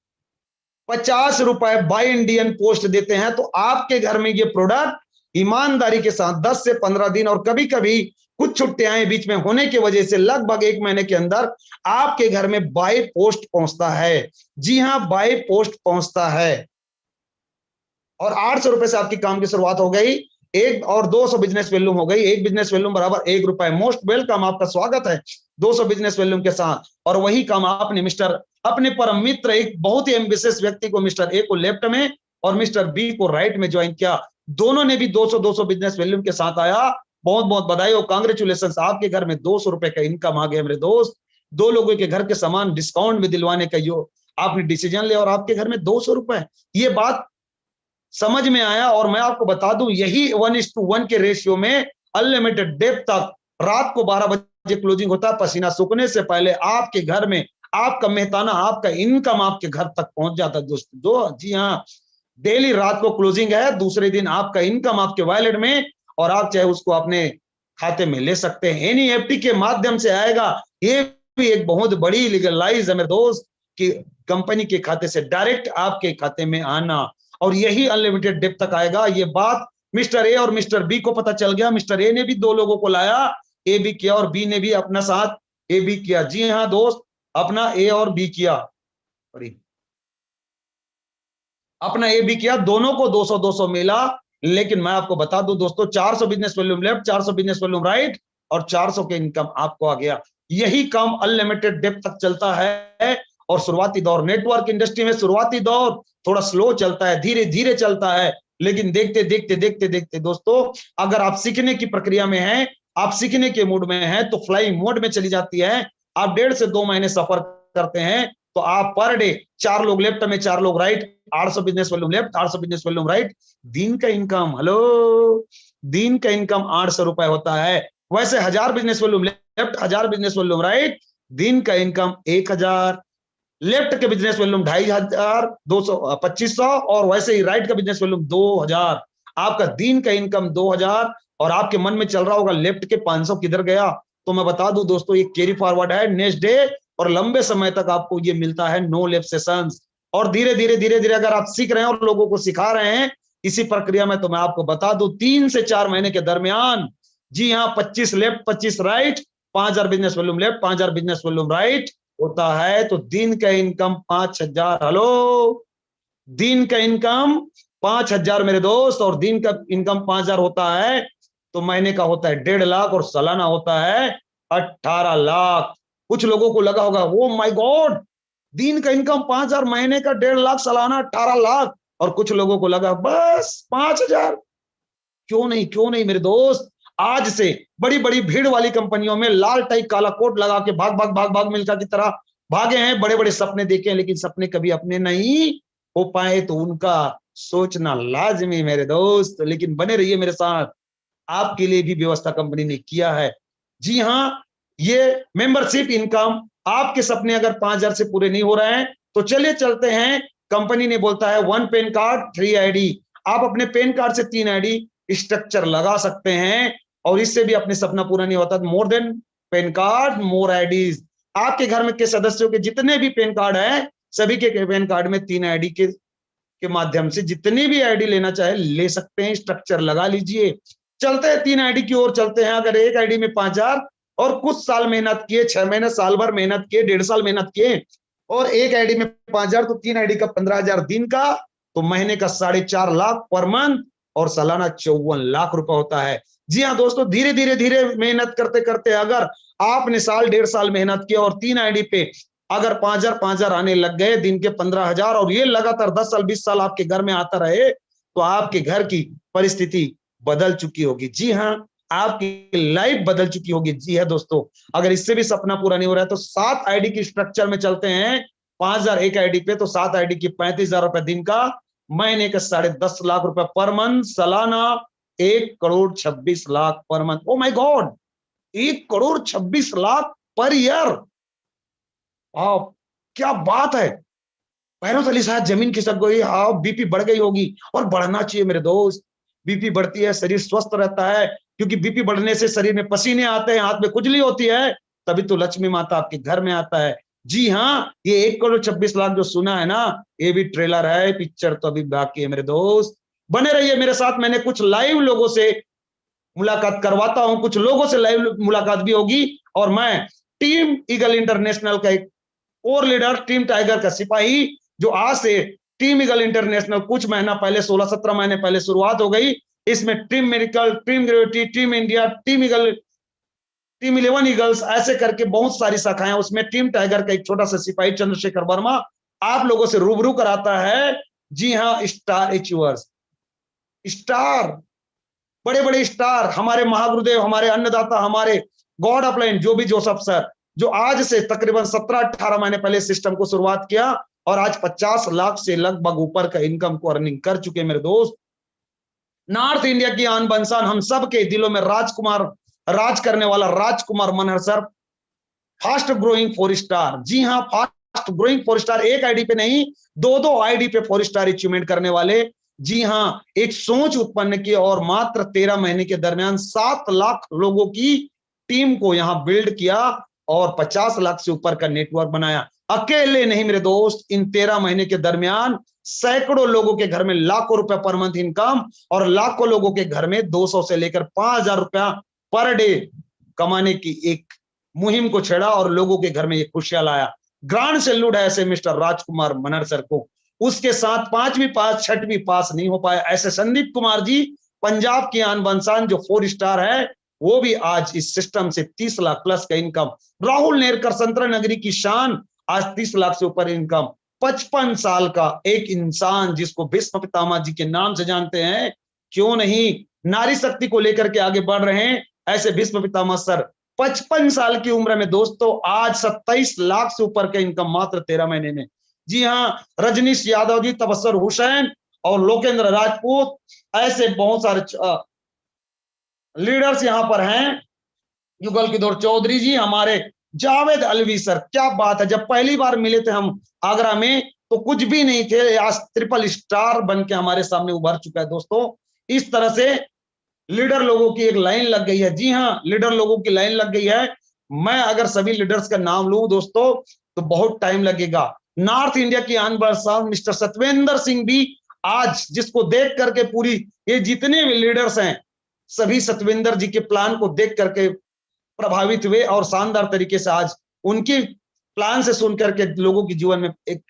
50 रुपए बाय इंडियन पोस्ट देते हैं तो आपके घर में ये प्रोडक्ट ईमानदारी के साथ 10 से 15 दिन और कभी कभी कुछ छुट्टियां बीच में होने की वजह से लगभग 1 महीने के अंदर आपके घर में बाय पोस्ट पहुंचता है। जी हां, बाय पोस्ट पहुंचता है। और 800 रुपए से आपकी काम की शुरुआत हो गई, एक और 200 बिजनेस वॉल्यूम हो गई। एक बिजनेस वॉल्यूम बराबर 1 रुपए। मोस्ट वेलकम, आपका स्वागत है 200 बिजनेस वॉल्यूम के साथ। और वही काम आपने मिस्टर अपने परम मित्र, एक बहुत ही एम्बिशियस व्यक्ति को, मिस्टर ए को लेफ्ट में और मिस्टर बी को राइट में ज्वाइन किया। दोनों ने भी 200 बिजनेस वॉल्यूम के साथ आया। बहुत बहुत बधाई और कांग्रेचुलेशन, आपके घर में 200 रुपए का इनकम आ गया मेरे दोस्त। 2 लोगों के घर के सामान डिस्काउंट में दिलवाने का जो आपने डिसीजन लिया और आपके घर में 200 रुपए, ये बात समझ में आया। और मैं आपको बता दूं, यही 1:1 के रेशियो में अनलिमिटेड डेप तक रात को 12 बजे क्लोजिंग होता है। पसीना सूखने से पहले आपके घर में आपका मेहताना, आपका इनकम आपके घर तक पहुंच जाता है दोस्तों। जो जी हाँ, डेली रात को क्लोजिंग है, दूसरे दिन आपका इनकम आपके वॉलेट में, और आप चाहे उसको अपने खाते में ले सकते हैं। एनईएफटी के माध्यम से आएगा। ये भी एक बहुत बड़ी लीगलाइज है मेरे दोस्त कि कंपनी के खाते से डायरेक्ट आपके खाते में आना, और यही अनलिमिटेड डेप तक आएगा। ये बात मिस्टर ए और मिस्टर बी को पता चल गया। मिस्टर ए ने भी 2 लोगों को लाया, ए भी किया, और बी ने भी अपना साथ ए भी किया। जी हाँ दोस्त, अपना ए और बी किया, अपना ए भी किया, दोनों को 200 मिला। लेकिन मैं आपको बता दूं दोस्तों, 400 business volume left, 400 business volume right, और 400 के इनकम आपको आ गया। यही काम अनलिमिटेड डेप तक चलता है। और शुरुआती दौर, नेटवर्क इंडस्ट्री में शुरुआती दौर थोड़ा स्लो चलता है, धीरे धीरे चलता है, लेकिन देखते देखते देखते देखते दोस्तों, अगर आप सीखने की प्रक्रिया में हैं, आप सीखने के मूड में हैं, तो फ्लाइंग मोड में चली जाती है। आप 1.5 से 2 महीने सफर करते हैं तो आप पर डे 4 लोग लेफ्ट में 4 लोग right, 800 business volume left, 800 business volume right, दिन का इनकम, हेलो, दिन का इनकम 800 रुपए होता है। वैसे 1000 business volume left, 1000 business volume right, दिन का इनकम 1000। लेफ्ट के बिजनेस वॉल्यूम 2500, 2500, और वैसे ही राइट का बिजनेस वॉल्यूम 2000। आपका दिन का इनकम 2000। और आपके मन में चल रहा होगा लेफ्ट के 500 किधर गया, तो मैं बता दूं दोस्तों, ये कैरी फॉरवर्ड है नेक्स्ट डे, और लंबे समय तक आपको ये मिलता है नो लेफ्ट सेशंस। और धीरे धीरे धीरे धीरे अगर आप सीख रहे हैं और लोगों को सिखा रहे हैं इसी प्रक्रिया में, तो मैं आपको बता दूं 3 से 4 महीने के दरमियान, जी हाँ, 25 left 25 right, 5000 business volume left, 5000 business volume right होता है। तो दिन का इनकम 5000, हेलो, दिन का इनकम 5000 मेरे दोस्त, और दिन का इनकम 5000 होता है तो महीने का होता है 1.5 लाख, और सालाना होता है 18 लाख। कुछ लोगों को लगा होगा ओ माय गॉड, दिन का इनकम 5000, महीने का 1.5 लाख, सालाना 18 लाख। और कुछ लोगों को लगा बस 5000। क्यों नहीं, क्यों नहीं मेरे दोस्त। आज से बड़ी बड़ी भीड़ वाली कंपनियों में लाल टाई काला कोट लगा के भाग भाग भाग भाग मिल्खा की तरह भागे हैं, बड़े बड़े सपने देखे हैं, लेकिन सपने कभी अपने नहीं हो पाए, तो उनका सोचना लाजमी मेरे दोस्त। लेकिन बने रहिए मेरे साथ, आपके लिए भी व्यवस्था कंपनी ने किया है। जी हाँ, ये मेंबरशिप इनकम, आपके सपने अगर 5000 से पूरे नहीं हो रहे हैं तो चलिए चलते हैं। कंपनी ने बोलता है 1 पेन कार्ड 3 आईडी। आप अपने पेन कार्ड से 3 आईडी स्ट्रक्चर लगा सकते हैं, और इससे भी अपने सपना पूरा नहीं होता। मोर देन पेन कार्ड मोर आईडीज। आपके घर में के सदस्यों के जितने भी पेन कार्ड हैं, सभी के पेन कार्ड में 3 आईडी के माध्यम से जितनी भी आईडी लेना चाहे ले सकते हैं। स्ट्रक्चर लगा लीजिए। चलते हैं 3 आईडी की ओर चलते हैं। अगर एक आईडी में 5,000 और कुछ साल मेहनत किए, 6 महीने साल भर मेहनत किए, 1.5 साल मेहनत किए और एक आईडी में 5,000 तो 3 आईडी का 15,000 दिन का, तो महीने का 4.5 लाख पर मंथ और सालाना 54 लाख रुपए होता है। जी हाँ दोस्तों, धीरे धीरे धीरे मेहनत करते करते अगर आपने साल 1.5 साल मेहनत किया और 3 आईडी पे अगर 5,000 आने लग गए, दिन के 15,000 और ये लगातार 10 साल 20 साल आपके घर में आता रहे, तो आपके घर की परिस्थिति बदल चुकी होगी। जी हाँ, आपकी लाइफ बदल चुकी होगी। जी है दोस्तों, अगर इससे भी सपना पूरा नहीं हो रहा है तो 7 आईडी की स्ट्रक्चर में चलते हैं। 5,000 एक आईडी पे तो 7 आईडी की 35,000 रुपए दिन का, महीने का 10.5 लाख रुपए पर मंथ, सालाना 1,26,00,000 per month. Oh my God, 1,26,00,000 per year. आप, क्या बात है। पैरों तले शायद जमीन खिसक गई। हाँ, बीपी बढ़ गई होगी और बढ़ना चाहिए मेरे दोस्त। बीपी बढ़ती है, शरीर स्वस्थ रहता है, क्योंकि बीपी बढ़ने से शरीर में पसीने आते हैं, हाथ में खुजली होती है, तभी तो लक्ष्मी माता आपके घर में आता है। जी हाँ, ये 1,26,00,000 जो सुना है ना, ये भी ट्रेलर है, पिक्चर तो अभी बाकी है मेरे दोस्त। बने रहिए मेरे साथ, मैंने कुछ लाइव लोगों से मुलाकात करवाता हूं, कुछ लोगों से लाइव मुलाकात भी होगी। और मैं टीम ईगल इंटरनेशनल का एक और लीडर, टीम टाइगर का सिपाही, जो आज से टीम ईगल इंटरनेशनल कुछ महीना पहले, 16-17 महीने पहले शुरुआत हो गई। इसमें team medical, team gravity, team India, team eagle, team 11 eagles, ऐसे करके बहुत सारी शाखाएं। उसमें टीम टाइगर का एक छोटा सा सिपाही चंद्रशेखर वर्मा आप लोगों से रूबरू कराता है। जी हाँ, स्टार अचीवर्स, स्टार, बड़े बड़े स्टार, हमारे महागुरुदेव, हमारे अन्नदाता, हमारे गॉड अपलाइन जो भी जोसेफ सर, जो आज से तकरीबन 17-18 महीने पहले सिस्टम को शुरुआत किया और आज 50 लाख से लगभग ऊपर का इनकम को अर्निंग कर चुके मेरे दोस्त। नॉर्थ इंडिया की आन बनसान, हम सब के दिलों में राजकुमार, राज करने वाला Rajkumar Manhar sir, fast growing 4 star. जी हाँ, फास्ट ग्रोइंग 4 स्टार, एक आईडी पे नहीं, 2-2 आईडी पे 4 स्टार अचीवमेंट करने वाले। जी हाँ, एक सोच उत्पन्न की और मात्र 13 महीने के दरमियान 7 लाख लोगों की टीम को यहां बिल्ड किया और 50 लाख से ऊपर का नेटवर्क बनाया। अकेले नहीं मेरे दोस्त, इन 13 महीने के दरमियान सैकड़ों लोगों के घर में लाखों रुपए पर मंथ इनकम और लाखों लोगों के घर में 200 से लेकर 5,000 रुपया पर डे कमाने की एक मुहिम को छेड़ा और लोगों के घर में ये खुशियां लाया। ग्रांड सैल्यूट है ऐसे मिस्टर राजकुमार मनहर सर को। उसके साथ 5वीं पास 6वीं पास नहीं हो पाया ऐसे संदीप कुमार जी, पंजाब की आन बनसान, जो 4 स्टार है, वो भी आज इस सिस्टम से 30 लाख प्लस का इनकम। राहुल नेरकर, संतरा नगरी की शान, आज 30 लाख से ऊपर इनकम। 55 साल का एक इंसान जिसको भीष्म पितामह जी के नाम से जानते हैं, क्यों नहीं नारी शक्ति को लेकर के आगे बढ़ रहे हैं ऐसे भीष्म पितामह सर, 55 साल की उम्र में दोस्तों आज 27 लाख से ऊपर का इनकम मात्र 13 महीने में। जी हाँ, रजनीश यादव जी, तबस्सुर हुसैन और लोकेंद्र राजपूत, ऐसे बहुत सारे लीडर्स यहाँ पर हैं। युगल किशोर चौधरी जी, हमारे जावेद अलवी सर, क्या बात है। जब पहली बार मिले थे हम आगरा में तो कुछ भी नहीं थे, आज ट्रिपल स्टार बन के हमारे सामने उभर चुका है दोस्तों। इस तरह से लीडर लोगों की एक लाइन लग गई है। जी हाँ, लीडर लोगों की लाइन लग गई है। मैं अगर सभी लीडर्स का नाम लूं दोस्तों तो बहुत टाइम लगेगा। नॉर्थ इंडिया की आन बनसान मिस्टर सतविंदर सिंह भी आज, जिसको देख करके पूरी ये जितने भी लीडर्स हैं सभी सतविंदर जी के प्लान को देख करके प्रभावित हुए और शानदार तरीके से आज उनकी प्लान से सुन करके लोगों के जीवन में एक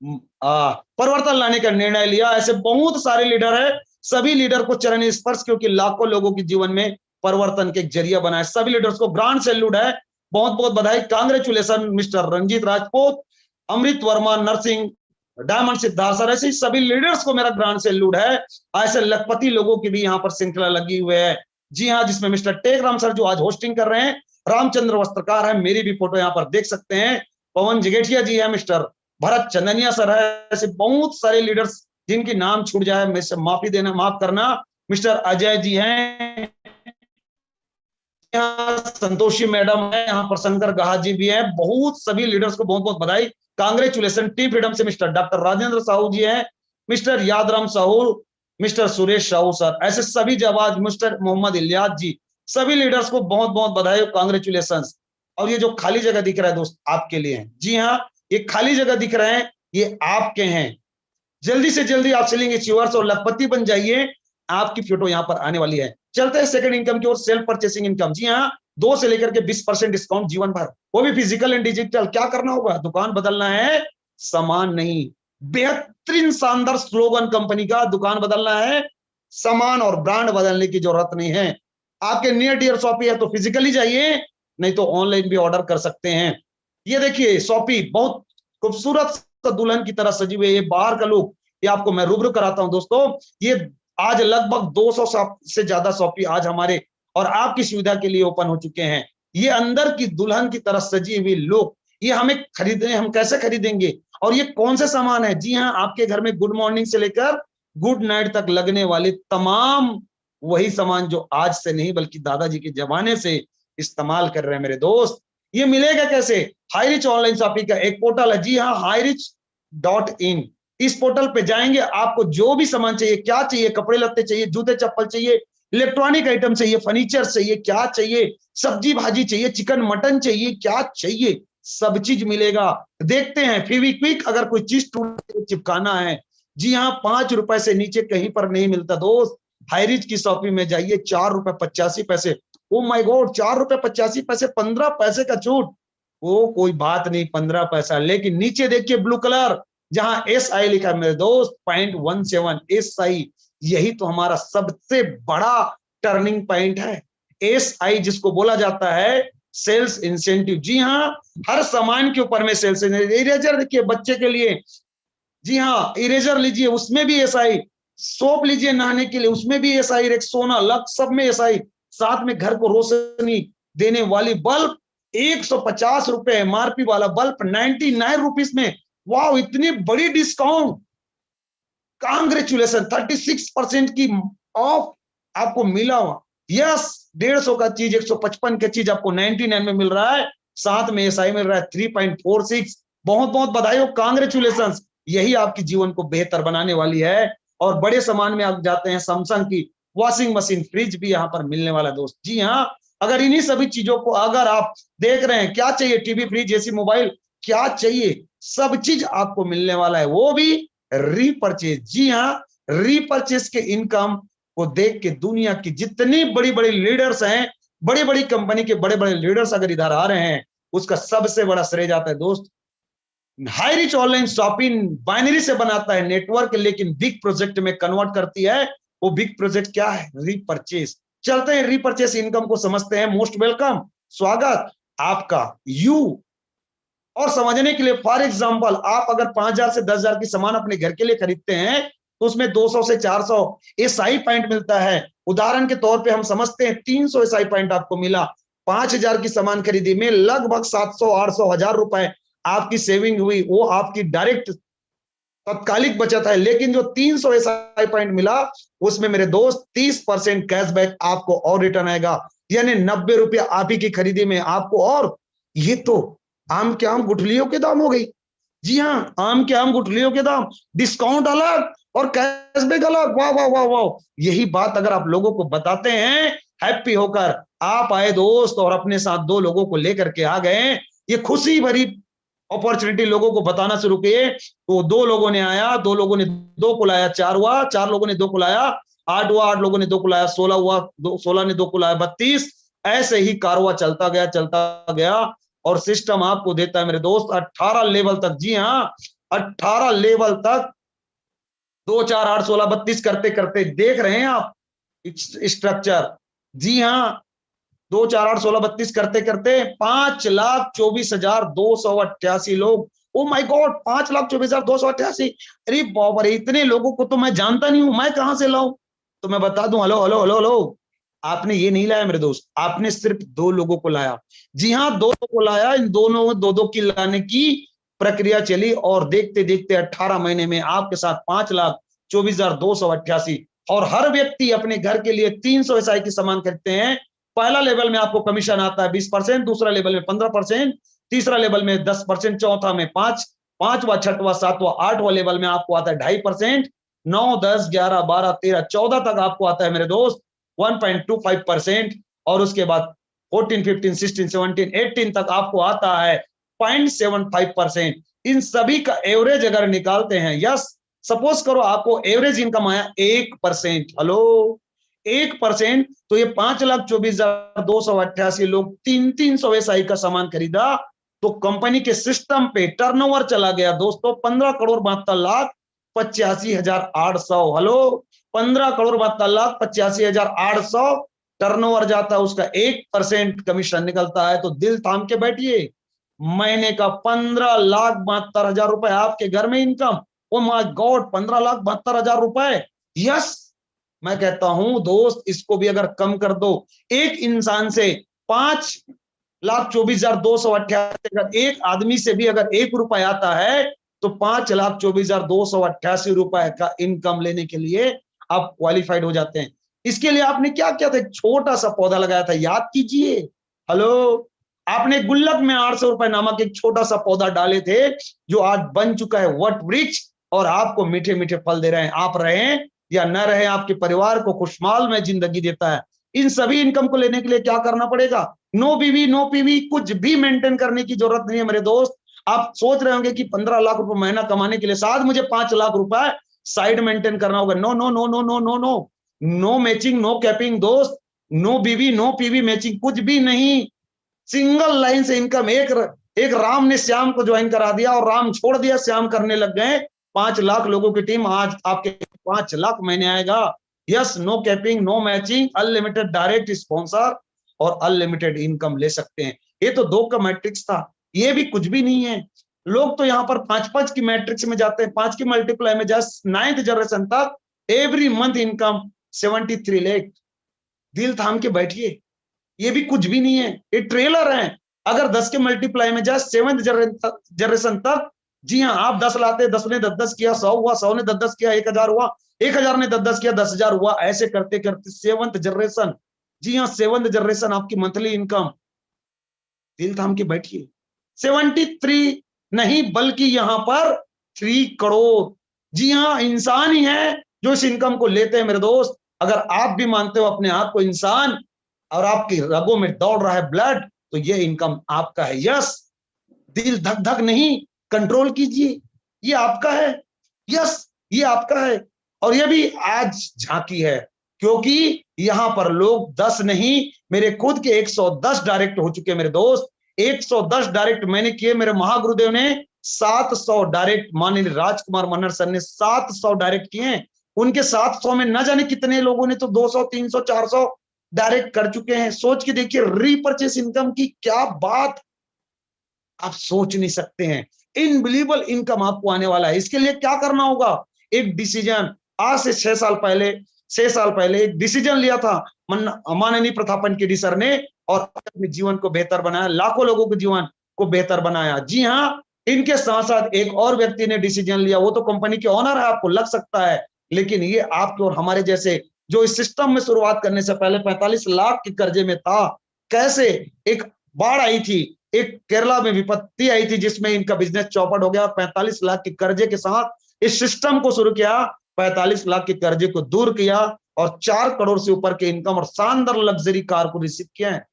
परिवर्तन लाने का निर्णय लिया। ऐसे बहुत सारे लीडर है, सभी लीडर को चरण स्पर्श, क्योंकि लाखों लोगों के जीवन में परिवर्तन के जरिया बनाए। सभी लीडर्स को ग्रांड सैल्यूट है, बहुत बहुत बधाई, कांग्रेचुलेशन मिस्टर रंजीत राजपूत, अमृत वर्मा, नरसिंह, डायमंड सिद्धार्थ सर, ऐसे सभी लीडर्स को मेरा ग्रांड सैल्यूट है। ऐसे लखपति लोगों की भी यहाँ पर श्रृंखला लगी हुई है। जी हाँ, जिसमें मिस्टर टेकराम सर जो आज होस्टिंग कर रहे हैं, रामचंद्र वस्त्रकार है, मेरी भी फोटो यहाँ पर देख सकते हैं, पवन जगेठिया जी है, मिस्टर भरत चंदनिया सर है, ऐसे बहुत सारे लीडर्स जिनकी नाम छूट जाए मैं से माफी देना, माफ करना। मिस्टर अजय जी हैं, संतोषी मैडम है, यहाँ पर शंकर गहा जी भी है, बहुत सभी लीडर्स को बहुत बहुत बधाई, कांग्रेचुलेशन। टी फ्रीडम से मिस्टर डॉक्टर राजेंद्र साहू जी है, mister Yadram Sahu, mister Suresh Sahu sir, ऐसे सभी जवाब, मिस्टर मोहम्मद इलियास जी, सभी लीडर्स को बहुत बहुत बधाई, कांग्रेचुलेशन। और ये जो खाली जगह दिख रहा है दोस्त आपके लिए है। जी हाँ, ये खाली जगह दिख रहे हैं, ये आपके हैं। जल्दी से जल्दी आप चलेंगे अचीवर्स और लखपति बन जाइए, आपकी फोटो यहाँ पर आने वाली है। चलते हैं सेकंड इनकम की ओर, सेल्फ परचेसिंग इनकम। जी हाँ, 2 से लेकर के 20% डिस्काउंट जीवन भर, वो भी फिजिकल एंड डिजिटल। क्या करना होगा? दुकान बदलना है, सामान नहीं। बेहतरीन शानदार स्लोगन कंपनी का, दुकान बदलना है, सामान और ब्रांड बदलने की जरूरत नहीं है। आपके नियर डियर शॉपी है तो फिजिकली जाइए, नहीं तो ऑनलाइन भी ऑर्डर कर सकते हैं। ये देखिए शॉपी बहुत खूबसूरत दुल्हन की तरह सजी हुई है, ये बाहर का लुक, ये आपको मैं रूबरू कराता हूं दोस्तों। ये आज लगभग 200 से ज्यादा शॉपी आज हमारे और आपकी सुविधा के लिए ओपन हो चुके हैं। ये अंदर की दुल्हन की तरह सजी हुई लुक, ये हमें खरीदने, हम कैसे खरीदेंगे और ये कौन से सामान है? जी हाँ, आपके घर में गुड मॉर्निंग से लेकर गुड नाइट तक लगने वाले तमाम वही सामान जो आज से नहीं बल्कि दादाजी के जमाने से इस्तेमाल कर रहे हैं मेरे दोस्त। ये मिलेगा कैसे? हाईरिच ऑनलाइन शॉपिंग का एक पोर्टल है, जी हाँ, highRich.in। इस पोर्टल पे जाएंगे, आपको जो भी सामान चाहिए, क्या चाहिए, कपड़े लत्ते चाहिए, जूते चप्पल चाहिए, इलेक्ट्रॉनिक आइटम चाहिए, फर्नीचर चाहिए, क्या चाहिए, सब्जी भाजी चाहिए, चिकन मटन चाहिए, क्या चाहिए, सब चीज मिलेगा। देखते हैं फेविक्विक, अगर कोई चीज चिपकाना है, जी हाँ, 5 रुपए से नीचे कहीं पर नहीं मिलता दोस्त। हाईरिच की शॉपिंग में जाइए, 4 रुपए 85 पैसे। ओ माय गॉड, 4 रुपए 85 पैसे, 15 पैसे का छूट। वो कोई बात नहीं, 15 पैसा। लेकिन नीचे देखिए ब्लू कलर, जहां SI लिखा है मेरे दोस्त, 0.17 SI, यही तो हमारा सबसे बड़ा टर्निंग पॉइंट है। SI जिसको बोला जाता है सेल्स इंसेंटिव। जी हाँ, हर सामान के ऊपर में सेल्स। इरेजर देखिए बच्चे के लिए, जी हाँ, इरेजर लीजिए उसमें भी SI, सोप लीजिए नहाने के लिए उसमें भी SI, रेक्सोना, लक्स, सब में SI। साथ में घर को रोशनी देने वाली बल्ब 150 रुपए MRP वाला बल्ब 99 रुपीज में। वाह, इतनी बड़ी डिस्काउंट, कांग्रेचुलेशन, 36% की ऑफ आपको मिला हुआ। यस, 150 का चीज 155 का चीज आपको 99 में मिल रहा है, साथ में SI मिल रहा है 3.46। बहुत बहुत बधाई हो, कांग्रेचुलेशन। यही आपके जीवन को बेहतर बनाने वाली है। और बड़े सामान में आप जाते हैं, सैमसंग की वॉशिंग मशीन, फ्रिज भी यहाँ पर मिलने वाला दोस्त। जी हाँ, अगर इन्हीं सभी चीजों को अगर आप देख रहे हैं, क्या चाहिए, टीवी, फ्रिज, एसी, मोबाइल, क्या चाहिए, सब चीज आपको मिलने वाला है, वो भी रीपरचेज। जी हाँ, रीपरचेज के इनकम को देख के दुनिया की जितनी बड़ी बड़ी लीडर्स हैं, बड़ी बड़ी कंपनी के बड़े बड़े लीडर्स अगर इधर आ रहे हैं, उसका सबसे बड़ा श्रेय जाता है दोस्त हाईरिच ऑनलाइन शॉपिंग। बाइनरी से बनाता है नेटवर्क, लेकिन बिग प्रोजेक्ट में कन्वर्ट करती है। वो बिग प्रोजेक्ट क्या है? रीपरचेज। चलते हैं रीपरचेज इनकम को समझते हैं। मोस्ट वेलकम, स्वागत आपका। यू और समझने के लिए, फॉर एग्जांपल, आप अगर 5,000 से 10,000 की सामान अपने घर के लिए खरीदते हैं तो उसमें 200 से 400 SI पॉइंट मिलता है। उदाहरण के तौर पे हम समझते हैं 300 SI पॉइंट आपको मिला। 5,000 की सामान खरीदी में लगभग 700, 800, 1,000 रुपए आपकी सेविंग हुई, वो आपकी डायरेक्ट तत्कालिक बचत है। लेकिन जो 300 SI पॉइंट मिला, उसमें मेरे दोस्त 30% कैशबैक आपको और रिटर्न आएगा, यानी 90 रुपया आप ही की खरीदी में आपको। और ये तो आम के आम गुठलियों के दाम हो गई। जी हाँ, आम के आम गुठलियों के दाम, डिस्काउंट अलग और कैशबैक अलग। वाह वाह वाह वाह, यही बात अगर आप लोगों को बताते हैं, हैप्पी होकर आप आए दोस्त और अपने साथ 2 लोगों को लेकर के आ गए, ये खुशी भरी अपॉर्चुनिटी लोगों को बताना शुरू किए। तो 2 लोगों ने आया, 2 लोगों ने 2 को लाया, 4 हुआ, 4 लोगों ने 2 को लाया, 8 हुआ, 8 लोगों ने 2 को लाया, 16 हुआ, 16 ने 2 को लाया, 32। ऐसे ही कारवा चलता गया और सिस्टम आपको देता है मेरे दोस्त 18 लेवल तक। जी हाँ, 18 लेवल तक 2, 4, 8, 16, 32 करते करते देख रहे हैं आप स्ट्रक्चर। जी हाँ, 2, 4, 8, 16, 32 करते करते 5,24,288 लोग। Oh my God, 5,24,288। अरे बाबा रे, इतने लोगों को तो मैं जानता नहीं हूं, मैं कहां से लाऊं? तो मैं बता दूं, हेलो हेलो हेलो हेलो, आपने ये नहीं लाया मेरे दोस्त, आपने सिर्फ 2 लोगों को लाया। जी हाँ, 2 लोगों को लाया। इन दोनों 2-2 की लाने की प्रक्रिया चली और देखते देखते 18 महीने में आपके साथ 5,24,288। और हर व्यक्ति अपने घर के लिए 300 SI की सामान खरीदते हैं। पहला लेवल में आपको कमीशन आता है 20%, दूसरा लेवल में 15%, तीसरा लेवल में 10%, चौथा में 5, 5वां, 6वां, 7वां, 8वां लेवल में आपको आता है 2.5%, 9, 10, 11, 12, 13, 14 तक आपको आता है मेरे दोस्त 1.25%। और उसके बाद 14, 15, 16, 17, 18 तक आपको आता है 0.75%। इन सभी का एवरेज अगर निकालते हैं, यस, सपोज करो आपको एवरेज इनकम आया 1%। हेलो, 1%, तो ये 5,24,288 लोग 300 SI का सामान खरीदा, तो कंपनी के सिस्टम पे टर्नओवर चला गया दोस्तों 15,72,85,800। हेलो, 15,72,85,800 टर्नओवर जाता है, उसका 1% कमीशन निकलता है। तो दिल थाम के बैठिए, महीने का 15,72,000 रुपए आपके घर में इनकम। ओ माय गॉड, 15,72,000 रुपए। यस, मैं कहता हूं दोस्त, इसको भी अगर कम कर दो, एक इंसान से 5,24,288, अगर एक आदमी से भी अगर 1 रुपए आता है तो 5,24,288 रुपए का इनकम लेने के लिए आप क्वालिफाइड हो जाते हैं। इसके लिए आपने क्या किया था? एक छोटा सा पौधा लगाया था, याद कीजिए। हेलो, आपने गुल्लक में 800 रुपए नामक एक छोटा सा पौधा डाले थे, जो आज बन चुका है वट वृक्ष, और आपको मीठे मीठे फल दे रहे हैं। आप रहें या न रहें, आपके परिवार को खुशहाल में जिंदगी देता है। इन सभी इनकम को लेने के लिए क्या करना पड़ेगा? नो बीवी, नो पीवी, कुछ भी मेंटेन करने की जरूरत नहीं है मेरे दोस्त। आप सोच रहे होंगे कि 15 लाख रुपए महीना कमाने के लिए शायद मुझे 5 लाख रुपए साइड मेंटेन करना होगा। No no no no no no no, no matching, no capping दोस्त, no BV, no PV matching, कुछ भी नहीं। सिंगल लाइन से इनकम। एक राम ने श्याम को ज्वाइन करा दिया और राम छोड़ दिया, श्याम करने लग गए। 5 लाख लोगों की टीम, आज आपके 5 लाख महीने आएगा। Yes, no capping, no matching, unlimited direct sponsor और अनलिमिटेड इनकम ले सकते हैं। ये तो 2 का मैट्रिक्स था, ये भी कुछ भी नहीं है। लोग तो यहाँ पर 5-5 की मैट्रिक्स में जाते हैं, 5 की मल्टीप्लाई में जस्ट 9th जनरेशन तक एवरी मंथ इनकम 73 लाख। दिल थाम के बैठिए, ये भी कुछ भी नहीं है, ये ट्रेलर है। अगर 10 के मल्टीप्लाई में जाए 7th जनरेशन तक, जी हाँ, आप 10 लाते, 10 ने 10 किया 100 हुआ, 100 ने 10 किया 1000 हुआ, 1000 ने 10 किया 10,000 हुआ, ऐसे करते करते 7th जनरेशन, जी हाँ 7th जनरेशन आपकी मंथली इनकम। दिल थाम के बैठिए, 73 नहीं बल्कि यहाँ पर 3 करोड़। जी हाँ, इंसान ही है जो इस इनकम को लेते हैं मेरे दोस्त। अगर आप भी मानते हो अपने आप को इंसान और आपकी रगों में दौड़ रहा है ब्लड, तो ये इनकम आपका है। यस, दिल धक धक नहीं, कंट्रोल कीजिए, ये आपका है। यस, ये आपका है। और ये भी आज झांकी है, क्योंकि यहां पर लोग 10 नहीं, मेरे खुद के 110 डायरेक्ट हो चुके हैं मेरे दोस्त। 110 डायरेक्ट मैंने किए, मेरे महागुरुदेव ने 700 डायरेक्ट, माननीय राजकुमार मनहर सर ने 700 डायरेक्ट किए। उनके 700 में न जाने कितने लोगों ने तो 200, 300, 400 डायरेक्ट कर चुके हैं। सोच के देखिए, रीपरचेस इनकम की क्या बात आप सोच नहीं सकते हैं। इनबिलीवेबल इनकम आपको आने वाला है। इसके लिए क्या करना होगा? एक डिसीजन। आज से 6 साल पहले एक डिसीजन लिया था माननीय प्रताप केडी सर ने, और अपने जीवन को बेहतर बनाया, लाखों लोगों के जीवन को बेहतर बनाया। जी हाँ, इनके साथ साथ एक और व्यक्ति ने डिसीजन लिया, वो तो कंपनी के ओनर है, आपको लग सकता है, लेकिन ये आपके और हमारे जैसे जो इस सिस्टम में शुरुआत करने से पहले 45 लाख के कर्जे में था। कैसे? एक बाढ़ आई थी, एक केरला में विपत्ति आई थी, जिसमें इनका बिजनेस चौपट हो गया। 45 लाख के कर्जे के साथ इस सिस्टम को शुरू किया, 45 लाख के कर्जे को दूर किया, और 4 करोड़ से ऊपर के इनकम और शानदार लग्जरी कार को रिसीव किया है।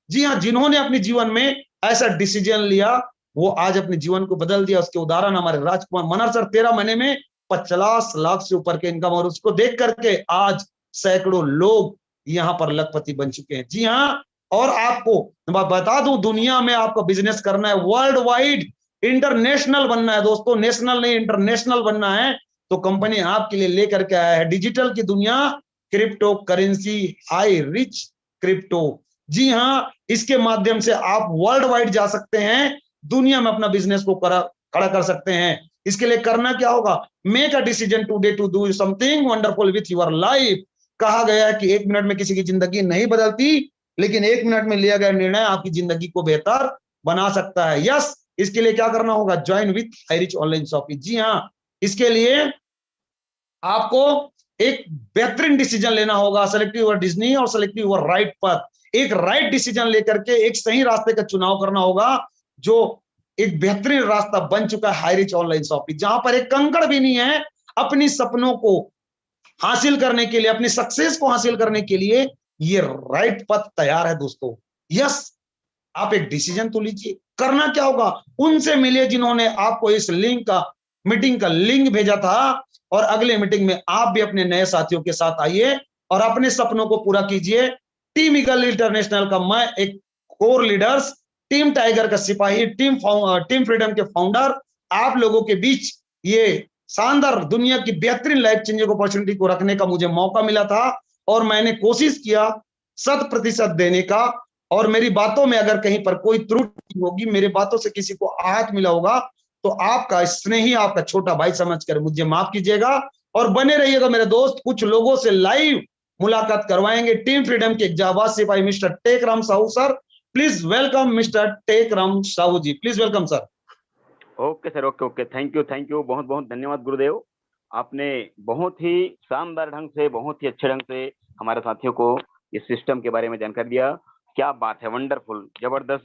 जी हाँ, जिन्होंने अपने जीवन में ऐसा डिसीजन लिया, वो आज अपने जीवन को बदल दिया। उसके उदाहरण हमारे राजकुमार मनहर सर, 13 महीने में 50 लाख से ऊपर के इनकम, और उसको देख करके आज सैकड़ों लोग यहाँ पर लखपति बन चुके हैं। जी हाँ, और आपको बता दूं, दुनिया में आपको बिजनेस करना है, वर्ल्ड वाइड इंटरनेशनल बनना है दोस्तों, नेशनल नहीं इंटरनेशनल बनना है, तो कंपनी आपके लिए लेकर के आया है डिजिटल की दुनिया, crypto currency, high rich crypto. जी हाँ, इसके माध्यम से आप वर्ल्ड वाइड जा सकते हैं, दुनिया में अपना बिजनेस को खड़ा कर सकते हैं। इसके लिए करना क्या होगा? Make a decision today to do something wonderful with your life. कहा गया है कि 1 मिनट में किसी की जिंदगी नहीं बदलती, लेकिन 1 मिनट में लिया गया निर्णय आपकी जिंदगी को बेहतर बना सकता है। यस, इसके लिए क्या करना होगा? Join with high rich online shopping. जी हाँ, इसके लिए आपको एक बेहतरीन डिसीजन लेना होगा, सेलेक्ट योर डिस्नी और सेलेक्ट योर राइट पथ। एक राइट डिसीजन लेकर के एक सही रास्ते का चुनाव करना होगा, जो एक बेहतरीन रास्ता बन चुका है हाईरिच ऑनलाइन शॉपिंग, जहां पर एक कंकड़ भी नहीं है। अपनी सपनों को हासिल करने के लिए, अपनी सक्सेस को हासिल करने के लिए ये राइट पथ तैयार है दोस्तों। यस, आप एक डिसीजन तो लीजिए। करना क्या होगा? उनसे मिलिए जिन्होंने आपको इस मीटिंग का लिंक भेजा था, और अगले मीटिंग में आप भी अपने नए साथियों के साथ आइए, और अपने सपनों को पूरा कीजिए। टीम ईगल इंटरनेशनल का मैं एक कोर लीडर्स, टीम टाइगर का सिपाही, टीम फ्रीडम के फाउंडर, आप लोगों के बीच ये शानदार दुनिया की बेहतरीन लाइफ चेंजिंग अपॉर्चुनिटी को रखने का मुझे मौका मिला था और मैंने कोशिश किया 100% देने का। और मेरी बातों में अगर कहीं पर कोई त्रुटि होगी, मेरी बातों से किसी को आहत मिला होगा, तो आपका स्नेही, आपका छोटा भाई समझकर मुझे माफ कीजिएगा। और बने रहिएगा मेरे दोस्त, कुछ लोगों से लाइव मुलाकात करवाएंगे। टीम फ्रीडम के एक जाबाज सिपाही mister Tekram Sahu sir, please welcome mister Tekram Sahu ji, please welcome sir. Okay sir, okay okay, thank you, बहुत बहुत धन्यवाद गुरुदेव। आपने बहुत ही शानदार ढंग से, बहुत ही अच्छे ढंग से हमारे साथियों को इस सिस्टम के बारे में जानकारी दिया। क्या बात है, वंडरफुल, जबरदस्त,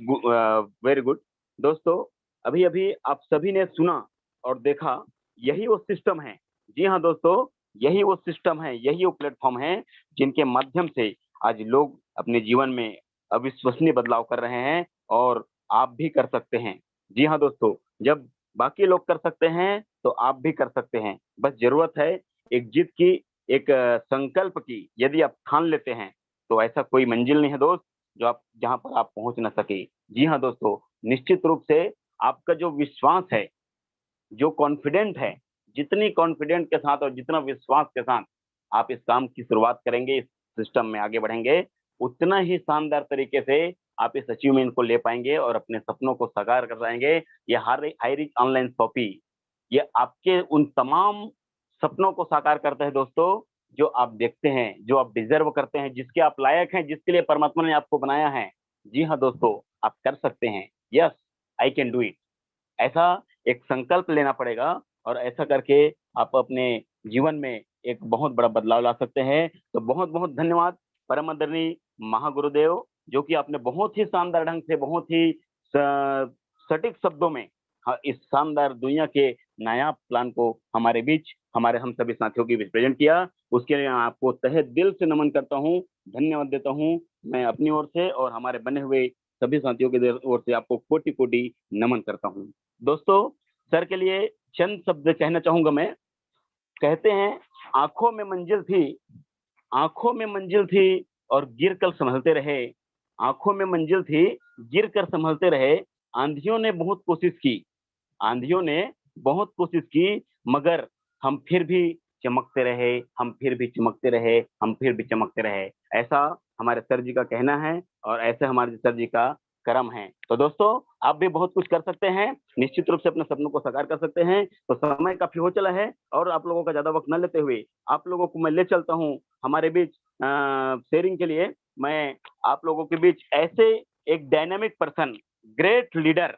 वेरी गुड। दोस्तों, अभी अभी आप सभी ने सुना और देखा, यही वो सिस्टम है। जी हाँ दोस्तों, यही वो सिस्टम है, यही वो प्लेटफॉर्म है जिनके माध्यम से आज लोग अपने जीवन में अविश्वसनीय बदलाव कर रहे हैं और आप भी कर सकते हैं। जी हाँ दोस्तों, जब बाकी लोग कर सकते हैं तो आप भी कर सकते हैं। बस जरूरत है एक जिद की, एक संकल्प की। यदि आप ठान लेते हैं तो ऐसा कोई मंजिल नहीं है दोस्त जो आप जहां पर आप पहुंच ना सके। जी हाँ दोस्तों, निश्चित रूप से आपका जो विश्वास है, जो कॉन्फिडेंट है, जितनी कॉन्फिडेंट के साथ और जितना विश्वास के साथ आप इस काम की शुरुआत करेंगे, इस सिस्टम में आगे बढ़ेंगे, उतना ही शानदार तरीके से आप इस अचीवमेंट को ले पाएंगे और अपने सपनों को साकार कर पाएंगे। ये हाई रिच ऑनलाइन शॉपी, ये आपके उन तमाम सपनों को साकार करता है दोस्तों, जो आप देखते हैं, जो आप डिजर्व करते हैं, जिसके आप लायक हैं, जिसके लिए परमात्मा ने आपको बनाया है। जी हाँ दोस्तों, आप कर सकते हैं। Yes, I can do it. ऐसा एक संकल्प लेना पड़ेगा और ऐसा करके आप अपने जीवन में एक बहुत बड़ा बदलाव ला सकते हैं। तो बहुत बहुत धन्यवाद परम आदरणीय महागुरुदेव, जो कि आपने बहुत ही शानदार ढंग से, बहुत ही सटीक शब्दों में इस शानदार दुनिया के नायाब प्लान को हमारे बीच, हमारे हम सभी साथियों के बीच प्रेजेंट किया। उसके लिए मैं आपको तहे दिल से नमन करता हूँ, धन्यवाद देता हूँ। मैं अपनी ओर से और हमारे बने हुए सभी साथियों की ओर से आपको कोटि कोटि नमन करता हूँ। दोस्तों, सर के लिए चंद शब्द कहना चाहूंगा मैं। कहते हैं, आंखों में मंजिल थी, आंखों में मंजिल थी और गिर कर संभलते रहे। आंखों में मंजिल थी, गिर कर संभलते रहे। आंधियों ने बहुत कोशिश की, आंधियों ने बहुत कोशिश की, मगर हम फिर भी चमकते रहे, हम फिर भी चमकते रहे, हम फिर भी चमकते रहे। ऐसा हमारे सर जी का कहना है और ऐसे हमारे सर जी का कर्म है। तो दोस्तों, आप भी बहुत कुछ कर सकते हैं, निश्चित रूप से अपने सपनों को साकार कर सकते हैं। तो समय काफी हो चला है और आप लोगों का ज्यादा वक्त न लेते हुए आप लोगों को मैं ले चलता हूँ हमारे बीच शेयरिंग के लिए। मैं आप लोगों के बीच ऐसे एक डायनामिक पर्सन, ग्रेट लीडर,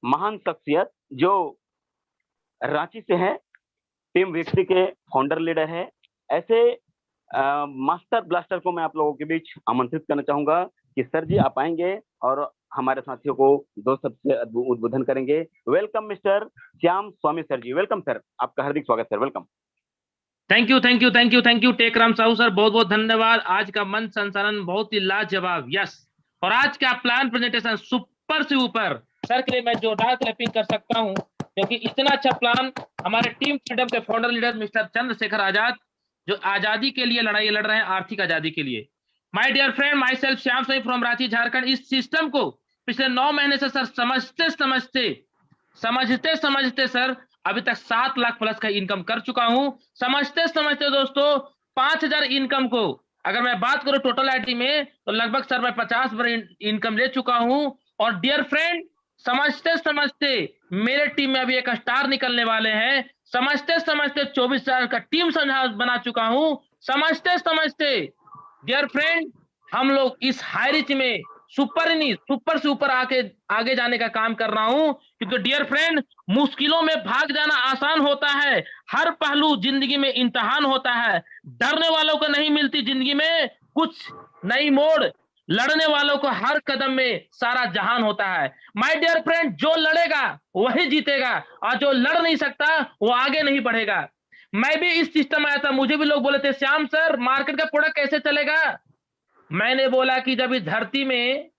महान शख्सियत जो रांची से है, टीम विक्ट्री के फाउंडर लीडर है, ऐसे मास्टर ब्लास्टर को मैं आप लोगों के बीच आमंत्रित करना चाहूंगा कि सर जी आप आएंगे और हमारे साथियों को दो शब्द से उद्बोधन करेंगे। वेलकम मिस्टर श्याम स्वामी सर जी, वेलकम सर, आपका हार्दिक स्वागत sir, welcome. Thank you thank you thank you thank you Tekram Sahu sir, बहुत बहुत धन्यवाद। आज का मंच संचालन बहुत ही लाजवाब, यस। और आज का प्लान प्रेजेंटेशन सुपर से ऊपर। सर के लिए मैं जोरदार क्लैपिंग कर सकता हूं, क्योंकि इतना अच्छा प्लान हमारे टीम फ्रीडम के founder leader mister Chandrashekhar Azad, जो आजादी के लिए लड़ाई लड़ रहे हैं, आर्थिक आजादी के लिए। My dear friend, myself Shyam Swami from Ranchi Jharkhand. इस सिस्टम को पिछले 9 महीने से सर समझते सर अभी तक 7 लाख प्लस का इनकम कर चुका हूं। समझते दोस्तों 5,000 इनकम को अगर मैं बात करूं टोटल आईटी में, तो लगभग सर मैं 50 बार इनकम ले चुका हूं। और डियर फ्रेंड, समझते मेरे टीम में अभी एक स्टार निकलने वाले हैं। समझते 24,000 का टीम बना चुका हूं। समझते डियर फ्रेंड, हम लोग इस हाई रिच में सुपर से ऊपर आगे जाने का काम कर रहा हूं। क्योंकि डियर फ्रेंड, मुश्किलों में भाग जाना आसान होता है, हर पहलू जिंदगी में इम्तिहान होता है। डरने वालों को नहीं मिलती जिंदगी में कुछ नई मोड़, लड़ने वालों को हर कदम में सारा जहान होता है। माय डियर फ्रेंड, जो लड़ेगा वही जीतेगा और जो लड़ नहीं सकता वो आगे नहीं बढ़ेगा। मैं भी इस सिस्टम में आया था, मुझे भी लोग बोले थे श्याम सर मार्केट का प्रोडक्ट कैसे चलेगा। मैंने बोला कि जब इस धरती में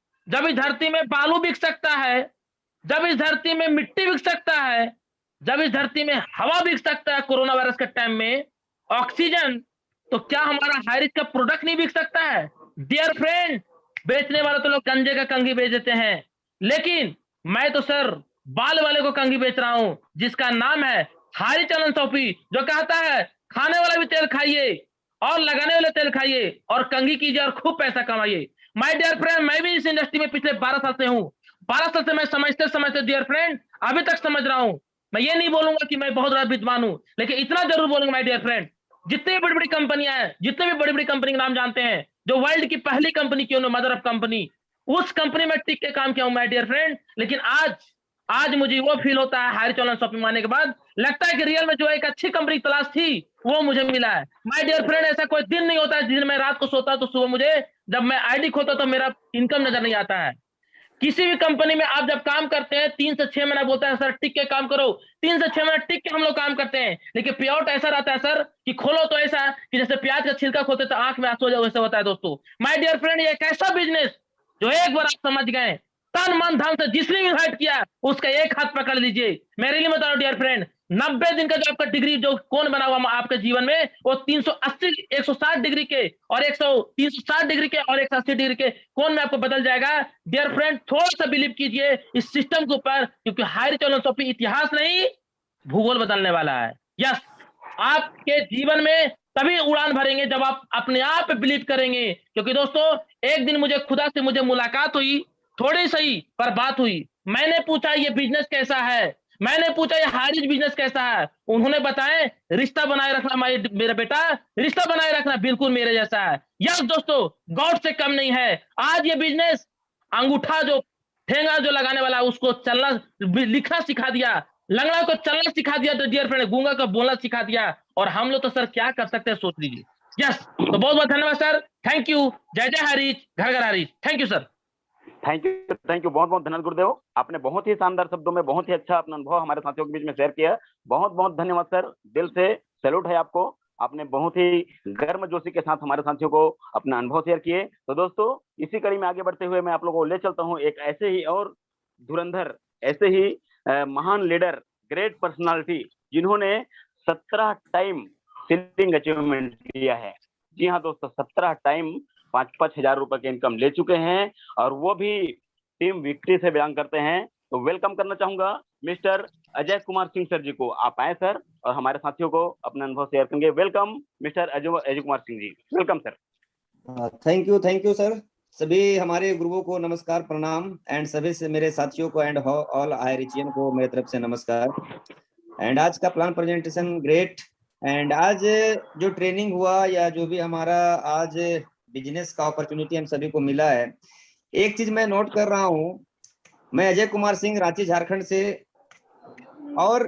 बालू बिक सकता है, जब इस धरती में मिट्टी बिक सकता है, जब इस धरती में हवा बिक सकता है, कोरोना वायरस के टाइम में ऑक्सीजन, तो क्या हमारा हाई रिच का प्रोडक्ट नहीं बिक सकता है? डियर फ्रेंड, बेचने वाले तो लोग गंजे का कंघी बेच देते हैं, लेकिन मैं तो सर बाल वाले को कंघी बेच रहा हूं, जिसका नाम है हारी चलन सोपी, जो कहता है खाने वाला भी तेल खाइए और लगाने वाले तेल खाइए और कंघी कीजिए और खूब पैसा कमाइए। माय डियर फ्रेंड, मैं भी इस इंडस्ट्री में पिछले 12 साल से हूं। 12 साल से मैं समझते समझते डियर फ्रेंड अभी तक समझ रहा हूं। मैं ये नहीं बोलूंगा कि मैं बहुत ज्यादा विद्वान हूं, लेकिन इतना जरूर बोलूंगा माय डियर फ्रेंड, जितनी भी बड़ी-बड़ी कंपनियां हैं, जितने भी बड़ी-बड़ी कंपनी के नाम जानते हैं, जो वर्ल्ड की पहली कंपनी क्यों ना, मदर ऑफ कंपनी, उस कंपनी में टिक के काम किया हूं माय डियर फ्रेंड। लेकिन आज मुझे वो फील होता है हायर चलन शॉपिंग आने के बाद, लगता है कि रियल में जो एक अच्छी कंपनी की तलाश थी वो मुझे मिला है। माय डियर फ्रेंड, ऐसा कोई दिन नहीं होता है जिस दिन मैं रात को सोता तो सुबह मुझे जब मैं आईडी खोलता तो मेरा इनकम नजर नहीं आता है। किसी भी कंपनी में आप जब काम करते हैं 3 से 6 महीना बोलता है सर टिक के काम करो, 3 से 6 महीना टिक के हम लोग काम करते हैं, लेकिन पे आउट ऐसा रहता है सर कि खोलो तो ऐसा कि जैसे प्याज का छिलका खोलते तो आंख में आंसू आ जाए, वैसे होता है दोस्तों। माय डियर फ्रेंड, ये एक ऐसा बिजनेस जो एक बार आप समझ गए, तन मन धन से जिसने भी इन्वाइट किया उसका एक हाथ पकड़ लीजिए। मेरे लिए बता रहा हूं डियर फ्रेंड, 90 दिन का जो आपका डिग्री जो कौन बना हुआ आपके जीवन में, वो 380 160 डिग्री के और 360 डिग्री के और 180 डिग्री के कौन में आपको बदल जाएगा। डियर फ्रेंड, थोड़ा सा बिलीव कीजिए इस सिस्टम के ऊपर, क्योंकि हायर चलन इतिहास नहीं भूगोल बदलने वाला है। यस, आपके जीवन में तभी उड़ान भरेंगे जब आप अपने आप पे बिलीव करेंगे। क्योंकि दोस्तों, एक दिन मुझे खुदा से मुझे मुलाकात हुई, थोड़ी सही पर बात हुई। मैंने पूछा ये बिजनेस कैसा है, मैंने पूछा ये हारिज बिजनेस कैसा है। उन्होंने बताया रिश्ता बनाए रखना मेरा बेटा, रिश्ता बनाए रखना बिल्कुल मेरे जैसा है। यस दोस्तों, गॉड से कम नहीं है। आज ये बिजनेस अंगूठा जो ठेंगा जो लगाने वाला उसको चलना लिखना सिखा दिया, लंगड़ा को चलना सिखा दिया, तो डियर फ्रेंड गूंगा को बोलना सिखा दिया। और हम लोग तो सर क्या कर सकते हैं सोच लीजिए। यस, तो बहुत बहुत धन्यवाद सर, थैंक यू। जय जय हरीश, घर घर Harish. Thank you sir. Thank you, बहुत बहुत धन्यवाद गुरुदेव। आपने बहुत ही शानदार शब्दों में बहुत ही अच्छा अपना अनुभव हमारे साथियों के बीच में शेयर किया। बहुत बहुत धन्यवाद सर, दिल से सैल्यूट है आपको। आपने बहुत ही गर्मजोशी के साथ हमारे साथियों को अपना अनुभव शेयर किए। तो दोस्तों, इसी कड़ी में आगे बढ़ते हुए मैं आप लोगों को ले चलता हूँ एक ऐसे ही और धुरंधर, ऐसे ही महान लीडर, ग्रेट पर्सनालिटी, जिन्होंने 17 टाइम सीलिंग अचीवमेंट लिया है। जी हाँ दोस्तों, 17 टाइम 5-5 हजार रुपए के इनकम ले चुके हैं, और वो भी टीम विक्ट्री से बिलोंग करते हैं। तो वेलकम करना चाहूंगा मिस्टर अजय कुमार सिंह सर जी को। आप आए सर और हमारे साथियों को अपना अनुभव शेयर करेंगे। Welcome mister Ajay Kumar Singh ji, welcome sir. Thank you sir. सभी हमारे गुरुओं को नमस्कार, प्रणाम, एंड सभी से मेरे साथियों को एंड ऑल आयरिचियन को मेरे तरफ से नमस्कार। एंड आज का प्लान प्रेजेंटेशन ग्रेट। एंड आज जो ट्रेनिंग हुआ या जो भी हमारा आज बिजनेस का अपॉर्चुनिटी हम सभी को मिला है, एक चीज मैं नोट कर रहा हूँ, मैं अजय कुमार सिंह, रांची झारखंड से, और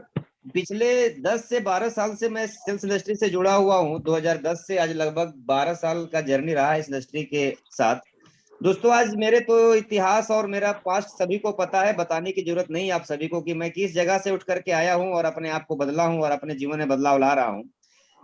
पिछले 10 से 12 साल से मैं सेल्स इंडस्ट्री से जुड़ा हुआ हूँ। 2010 से आज लगभग 12 साल का जर्नी रहा है इस इंडस्ट्री के साथ। दोस्तों, आज मेरे तो इतिहास और मेरा पास्ट सभी को पता है, बताने की जरूरत नहीं आप सभी को कि मैं किस जगह से उठ करके आया हूँ और अपने आप को बदला हूँ और अपने जीवन में बदलाव ला रहा हूँ।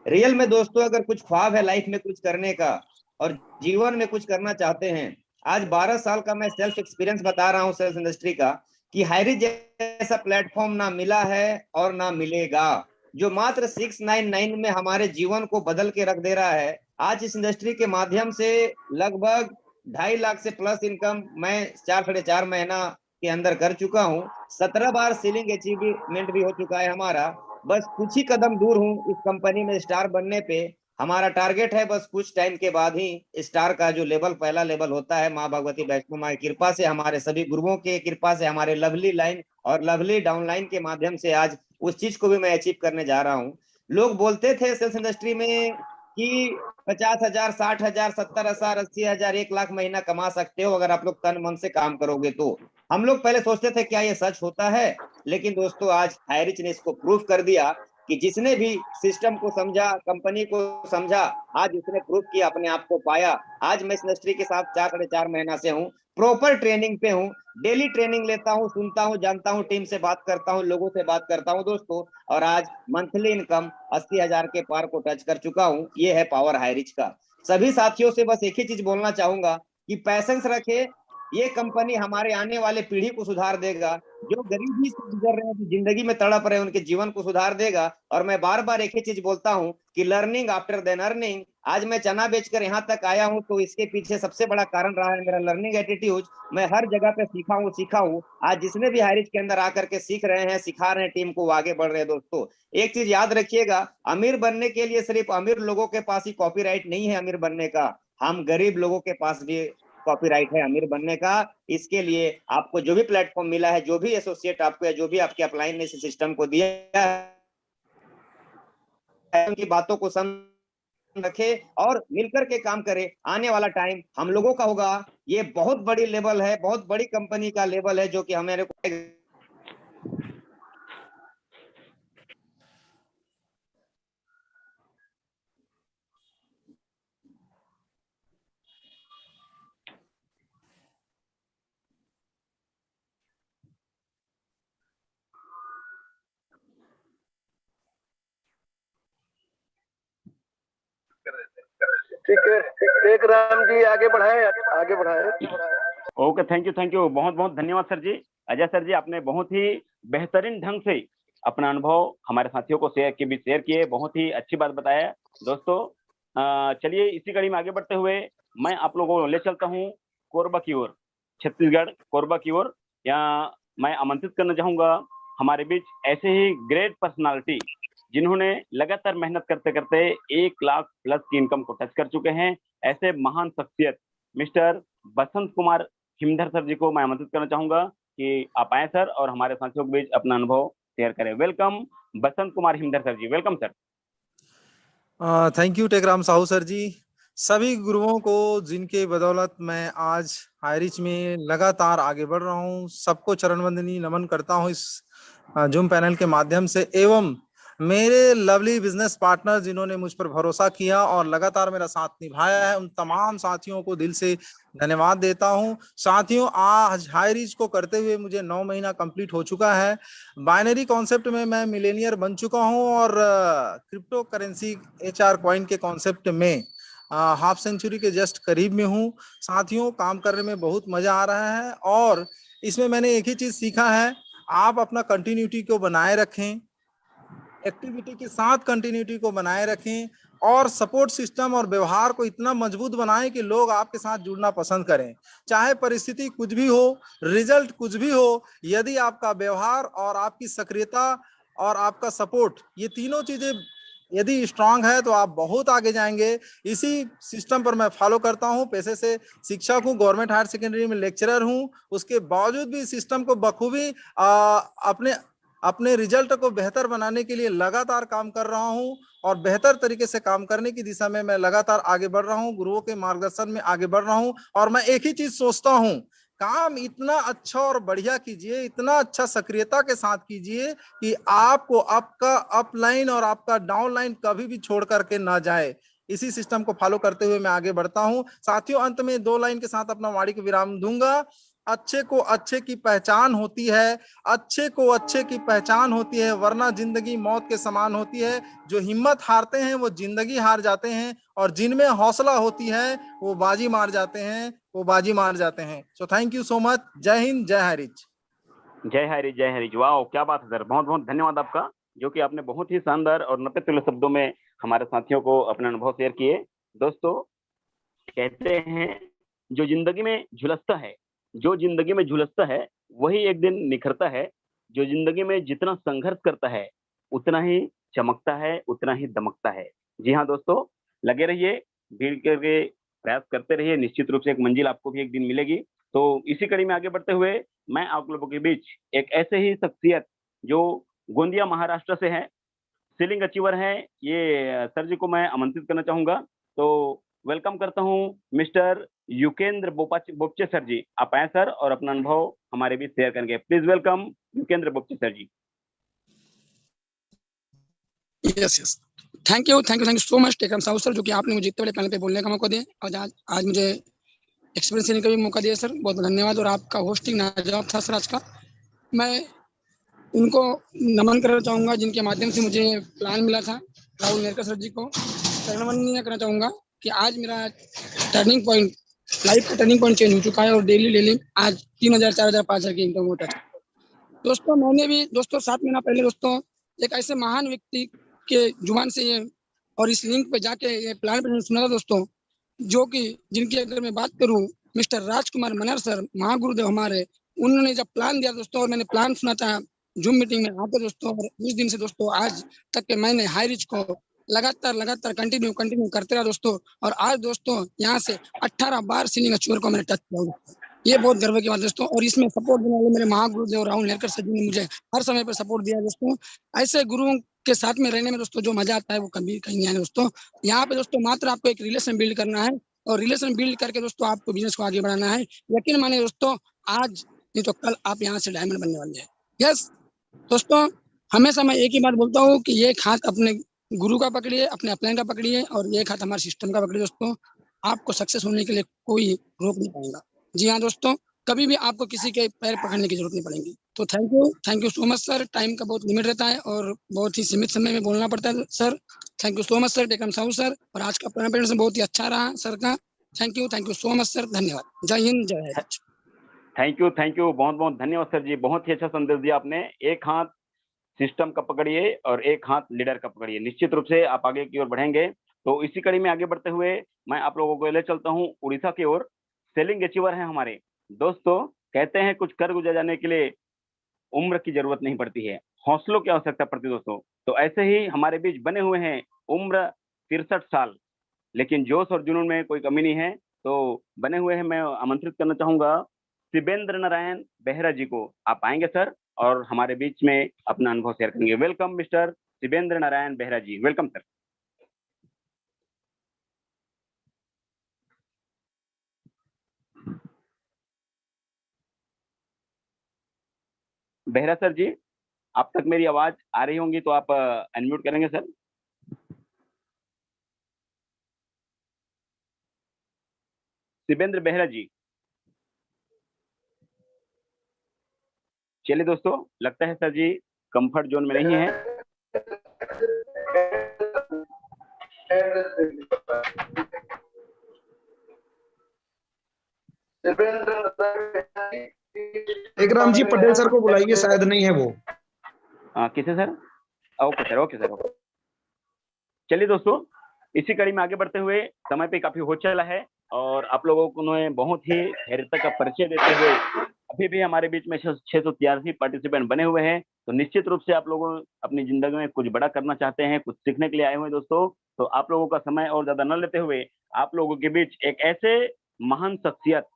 रियल में दोस्तों, अगर कुछ ख्वाब है लाइफ में कुछ करने का और जीवन में कुछ करना चाहते हैं, आज 12 साल का मैं सेल्फ एक्सपीरियंस बता रहा हूँ सेल्स इंडस्ट्री का, कि हायरिज जैसा प्लेटफॉर्म ना मिला है और ना मिलेगा, जो मात्र 699 में हमारे जीवन को बदल के रख दे रहा है। आज इस इंडस्ट्री के माध्यम से लगभग 2.5 लाख से प्लस इनकम मैं 4-4.5 महीना के अंदर कर चुका हूँ। 17 बार सीलिंग अचीवमेंट भी हो चुका है हमारा। बस कुछ ही कदम दूर हूँ इस कंपनी में स्टार बनने पे। हमारा टारगेट है बस कुछ टाइम के बाद ही स्टार का जो लेवल, पहला लेवल होता है, माँ भगवती वैष्णो माँ की कृपा से, हमारे सभी गुरुओं के कृपा से, हमारे लवली लाइन और लवली डाउनलाइन के माध्यम से आज उस चीज को भी मैं अचीव करने जा रहा हूँ। लोग बोलते थे सेल्स इंडस्ट्री में कि 50,000, 60,000, 70,000, 80,000, 1 लाख महीना कमा सकते हो अगर आप लोग तन मन से काम करोगे तो। हम लोग पहले सोचते थे क्या ये सच होता है, लेकिन दोस्तों आज हायरिच ने इसको प्रूफ कर दिया कि जिसने भी सिस्टम को समझा, कंपनी को समझा, आज उसने प्रूफ किया, अपने आप को पाया। आज मैं इस इंडस्ट्री के साथ 4-4.5 महीना से हूँ, प्रॉपर ट्रेनिंग पे हूँ, डेली ट्रेनिंग लेता हूँ, सुनता हूँ, जानता हूँ, टीम से बात करता हूँ, लोगों से बात करता हूँ दोस्तों, और आज मंथली इनकम 80,000 के पार को टच कर चुका हूँ। ये है पावर हायरिच का। सभी साथियों से बस एक ही चीज बोलना चाहूंगा कि पैसेंस रखे, ये कंपनी हमारे आने वाले पीढ़ी को सुधार देगा, जो गरीबी से गुजर रहे हैं, जो जिंदगी में तड़प रहे हैं, उनके जीवन को सुधार देगा। और मैं बार बार एक ही चीज बोलता हूँ कि लर्निंग आफ्टर देन अर्निंग, आज मैं चना बेचकर यहाँ तक आया हूँ, तो इसके पीछे सबसे बड़ा कारण रहा है मेरा लर्निंग एटीट्यूड। मैं हर जगह पे सीखा हूँ। आज जिसने भी हाईरिच के अंदर आकर के सीख रहे हैं, सिखा रहे हैं टीम को, वो आगे बढ़ रहे हैं। दोस्तों एक चीज याद रखिएगा, अमीर बनने के लिए सिर्फ अमीर लोगों के पास ही कॉपीराइट नहीं है अमीर बनने का, हम गरीब लोगों के पास भी कॉपीराइट है अमीर बनने का। इसके लिए आपको जो भी प्लेटफॉर्म मिला है, जो भी एसोसिएट आपको, जो भी आपके अपलाइन ने सिस्टम को दिया है, उनकी बातों को समझ रखे और मिलकर के काम करें। आने वाला टाइम हम लोगों का होगा। ये बहुत बड़ी लेवल है, बहुत बड़ी कंपनी का लेवल है, जो कि हमें ठीक है, एक राम जी आगे बढ़ाए, आगे बढ़ाए। ओके, थैंक यू, बहुत बहुत धन्यवाद सर जी। अजय सर जी, आपने बहुत ही बेहतरीन ढंग से अपना अनुभव हमारे साथियों को शेयर किए, बहुत ही अच्छी बात बताया। दोस्तों चलिए इसी कड़ी में आगे बढ़ते हुए मैं आप लोगों को ले चलता हूँ कोरबा की ओर, छत्तीसगढ़ कोरबा की ओर। यहाँ मैं आमंत्रित करना चाहूंगा हमारे बीच ऐसे ही ग्रेट पर्सनालिटी जिन्होंने लगातार मेहनत करते करते 1 लाख प्लस की इनकम को टच कर चुके हैं, ऐसे महान शख्सियत मिस्टर बसंत कुमार हिमधर सर जी को मैं आमंत्रित करना चाहूंगा कि आप आए सर और हमारे साथियों के बीच अपना अनुभव शेयर करें। Welcome Basant Kumar Himdhar sir ji, welcome sir. Thank you Tekram Sahu sir ji. सभी गुरुओं को जिनके बदौलत मैं आज हाईरिच में लगातार आगे बढ़ रहा हूँ, सबको चरण वंदनी नमन करता हूँ इस जूम पैनल के माध्यम से, एवं मेरे लवली बिजनेस पार्टनर जिन्होंने मुझ पर भरोसा किया और लगातार मेरा साथ निभाया है, उन तमाम साथियों को दिल से धन्यवाद देता हूं। साथियों, आज हाईरिच को करते हुए मुझे 9 महीना कंप्लीट हो चुका है। बाइनरी कॉन्सेप्ट में मैं मिलेनियर बन चुका हूं और क्रिप्टो करेंसी HR कॉइन के कॉन्सेप्ट में हाफ सेंचुरी के जस्ट करीब में हूं। साथियों, काम करने में बहुत मजा आ रहा है और इसमें मैंने एक ही चीज सीखा है, आप अपना कंटिन्यूटी को बनाए रखें, एक्टिविटी के साथ कंटिन्यूटी को बनाए रखें और सपोर्ट सिस्टम और व्यवहार को इतना मजबूत बनाएं कि लोग आपके साथ जुड़ना पसंद करें। चाहे परिस्थिति कुछ भी हो, रिजल्ट कुछ भी हो, यदि आपका व्यवहार और आपकी सक्रियता और आपका सपोर्ट, ये तीनों चीजें यदि स्ट्रांग है तो आप बहुत आगे जाएंगे। इसी सिस्टम पर मैं फॉलो करता हूं। पैसे से शिक्षक हूं, गवर्नमेंट हायर सेकेंडरी में लेक्चरर हूं, उसके बावजूद भी सिस्टम को बखूबी अपने रिजल्ट को बेहतर बनाने के लिए लगातार काम कर रहा हूं और बेहतर तरीके से काम करने की दिशा में मैं लगातार आगे बढ़ रहा हूं, गुरुओं के मार्गदर्शन में आगे बढ़ रहा हूं। और मैं एक ही चीज सोचता हूं, काम इतना अच्छा और बढ़िया कीजिए, इतना अच्छा सक्रियता के साथ कीजिए कि आपको आपका अपलाइन और आपका डाउनलाइन कभी भी छोड़ करके ना जाए। इसी सिस्टम को फॉलो करते हुए मैं आगे बढ़ता हूं। साथियों, अंत में 2 लाइन के साथ अपना वाणी को विराम दूंगा। अच्छे को अच्छे की पहचान होती है, अच्छे को अच्छे की पहचान होती है, वरना जिंदगी मौत के समान होती है। जो हिम्मत हारते हैं वो जिंदगी हार जाते हैं और जिनमें हौसला होती है वो बाजी मार जाते हैं, वो बाजी मार जाते हैं। So thank you so much. जय हिंद, जय हाईरिच। जय हरिच, जय हरिच। वाह, क्या बात है सर, बहुत बहुत धन्यवाद आपका, जो कि आपने बहुत ही शानदार और नपे शब्दों में हमारे साथियों को अपने अनुभव शेयर किए। दोस्तों कहते हैं जो जिंदगी में झुलसता है, जो जिंदगी में झुलसता है वही एक दिन निखरता है। जो जिंदगी में जितना संघर्ष करता है उतना ही चमकता है, उतना ही दमकता है। जी हाँ दोस्तों, लगे रहिए, भीड़ करके प्रयास करते रहिए, निश्चित रूप से एक मंजिल आपको भी एक दिन मिलेगी। तो इसी कड़ी में आगे बढ़ते हुए मैं आप लोगों के बीच एक ऐसे ही शख्सियत जो गोंदिया महाराष्ट्र से है, सीलिंग अचीवर है, ये सर जी को मैं आमंत्रित करना चाहूंगा। तो वेलकम करता हूं मिस्टर युकेंद्र बोपचे सर जी। आप आए सर और अपना अनुभव हमारे बीच शेयर करेंगे। Please welcome Yukendra Bopche sir ji. Yes, thank you so much Tekram Sahu sir, जो कि आपने मुझे इतने बड़े पैनल पे बोलने का मौका दिया और आज मुझे एक्सपीरियंस देने का भी मौका दिया सर, बहुत बहुत धन्यवाद। और आपका होस्टिंग लाजवाब था सर आज का। मैं उनको नमन करना चाहूँगा जिनके माध्यम से मुझे प्लान मिला था, राहुल नेरकर सर जी को नमन करना चाहूँगा कि आज मेरा टर्निंग पॉइंट, लाइफ का टर्निंग पॉइंट चेंज हो चुका है और डेली आज 3000, 4000, 5000 की इनकम होता है। दोस्तों, मैंने भी 7 महीना पहले दोस्तों एक ऐसे महान व्यक्ति के जुबान से ये और इस लिंक पे जाके ये प्लान पर सुना था दोस्तों, जो कि जिनकी अगर मैं बात करूं, मिस्टर राजकुमार मनहर सर, महागुरुदेव हमारे, उन्होंने जब प्लान दिया दोस्तों, और मैंने प्लान सुना था जूम मीटिंग में आके दोस्तों, और उस दिन से दोस्तों आज तक के मैंने हाई रिच को लगातार कंटिन्यू करते रहा दोस्तों। और आज दोस्तों यहाँ से 18 बार सीलिंग अचीवर को मैंने टच किया। ये बहुत गर्व की बात दोस्तों। और इसमें सपोर्ट देने वाले मेरे महागुरुदेव राहुल नेरकर सर जी ने मुझे हर समय पर सपोर्ट दिया दोस्तों। ऐसे गुरुओं के साथ में रहने में दोस्तों जो मजा आता है वो कभी कहीं नहीं आया दोस्तों। यहाँ पे दोस्तों मात्र आपको एक रिलेशन बिल्ड करना है, और रिलेशन बिल्ड करके दोस्तों आपको बिजनेस को आगे बढ़ाना है। यकीन माने दोस्तों, आज नहीं तो कल आप यहाँ से डायमंड बनने वाले हैं। यस दोस्तों, हमेशा मैं एक ही बात बोलता हूँ कि ये हाथ अपने गुरु का पकड़िए, अपने अपलाइन का पकड़िए, और ये हाथ हमारे सिस्टम का पकड़िए दोस्तों। आपको सक्सेस होने के लिए कोई रोक नहीं पाएगा। जी हाँ दोस्तों, कभी भी आपको किसी के पैर पकड़ने की जरूरत नहीं पड़ेगी। तो thank you so much sir. Time का बहुत लिमिट रहता है और बहुत ही सीमित समय में बोलना पड़ता है sir. Thank you so much sir Tekam Sahu sir. और आज का प्रेजेंटेशन बहुत ही अच्छा रहा सर का। Thank you so much sir. धन्यवाद। जय हिंद, जय हिंद। थैंक यू बहुत बहुत धन्यवाद सर जी। बहुत ही अच्छा संदेश दिया आपने। एक हाथ सिस्टम का पकड़िए और एक हाथ लीडर का पकड़िए। निश्चित रूप से आप आगे की ओर बढ़ेंगे। तो इसी कड़ी में आगे बढ़ते हुए मैं आप लोगों को ले चलता हूँ उड़ीसा की ओर। सेलिंग अचीवर हैं हमारे दोस्तों। कहते हैं कुछ कर गुजर जाने के लिए उम्र की जरूरत नहीं पड़ती है, हौसलों की आवश्यकता पड़ती है दोस्तों। तो ऐसे ही हमारे बीच बने हुए हैं, उम्र 63 साल, लेकिन जोश और जुनून में कोई कमी नहीं है। तो बने हुए हैं, मैं आमंत्रित करना चाहूंगा शिवेंद्र नारायण बेहरा जी को। आप आएंगे सर और हमारे बीच में अपना अनुभव शेयर करेंगे। वेलकम मिस्टर शिवेंद्र नारायण बेहरा जी, welcome sir. Behera sir ji, आप तक मेरी आवाज आ रही होंगी तो आप अनम्यूट करेंगे सर। शिवेंद्र बेहरा जी। चलिए दोस्तों, लगता है सर जी कंफर्ट जोन में नहीं है। टेकराम जी पटेल सर को बुलाइए, शायद नहीं है वो। किसे sir? Okay sir, okay sir. चलिए दोस्तों, इसी कड़ी में आगे बढ़ते हुए समय पे काफी हो चला है और आप लोगों को ने बहुत ही धैर्यता का परिचय देते हुए अभी भी हमारे बीच में 683 पार्टिसिपेंट बने हुए हैं। तो निश्चित रूप से आप लोगों अपनी जिंदगी में कुछ बड़ा करना चाहते हैं, कुछ सीखने के लिए आए हुए हैं दोस्तों। तो आप लोगों का समय और ज्यादा न लेते हुए आप लोगों के बीच एक ऐसे महान शख्सियत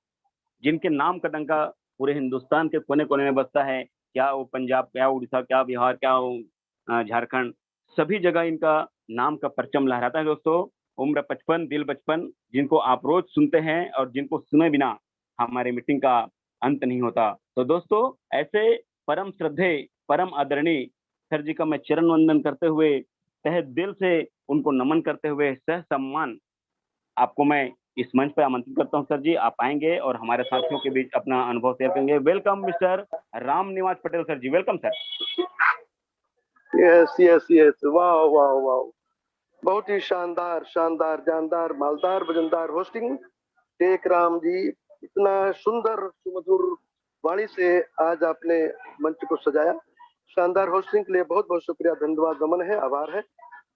जिनके नाम का डंका पूरे हिंदुस्तान के कोने कोने में बसता है, क्या वो पंजाब, क्या उड़ीसा, क्या बिहार, क्या वो झारखंड, सभी जगह इनका नाम का परचम लहराता है दोस्तों। उम्र 55 दिल 55, जिनको आप रोज सुनते हैं और जिनको सुने बिना हमारी मीटिंग का अंत नहीं होता। तो दोस्तों, ऐसे परम श्रद्धेय, परम आदरणीय सर जी का मैं चरण वंदन करते हुए, तहे दिल से उनको नमन करते हुए सह सम्मान आपको मैं इस मंच पर आमंत्रित करता हूं। सर जी, आप आएंगे और हमारे साथियों के बीच अपना अनुभव शेयर करेंगे। Welcome mister Ram Niwas Patel sir ji, welcome sir. Yes yes yes, वाह वाह वाह, बहुत ही शानदार शानदार जानदार मालदार वजनदार होस्टिंग। टेकराम जी, इतना सुंदर सुमधुर वाणी से आज आपने मंच को सजाया। शानदार होस्टिंग के लिए बहुत बहुत शुक्रिया, धन्यवाद, नमन है, आभार है।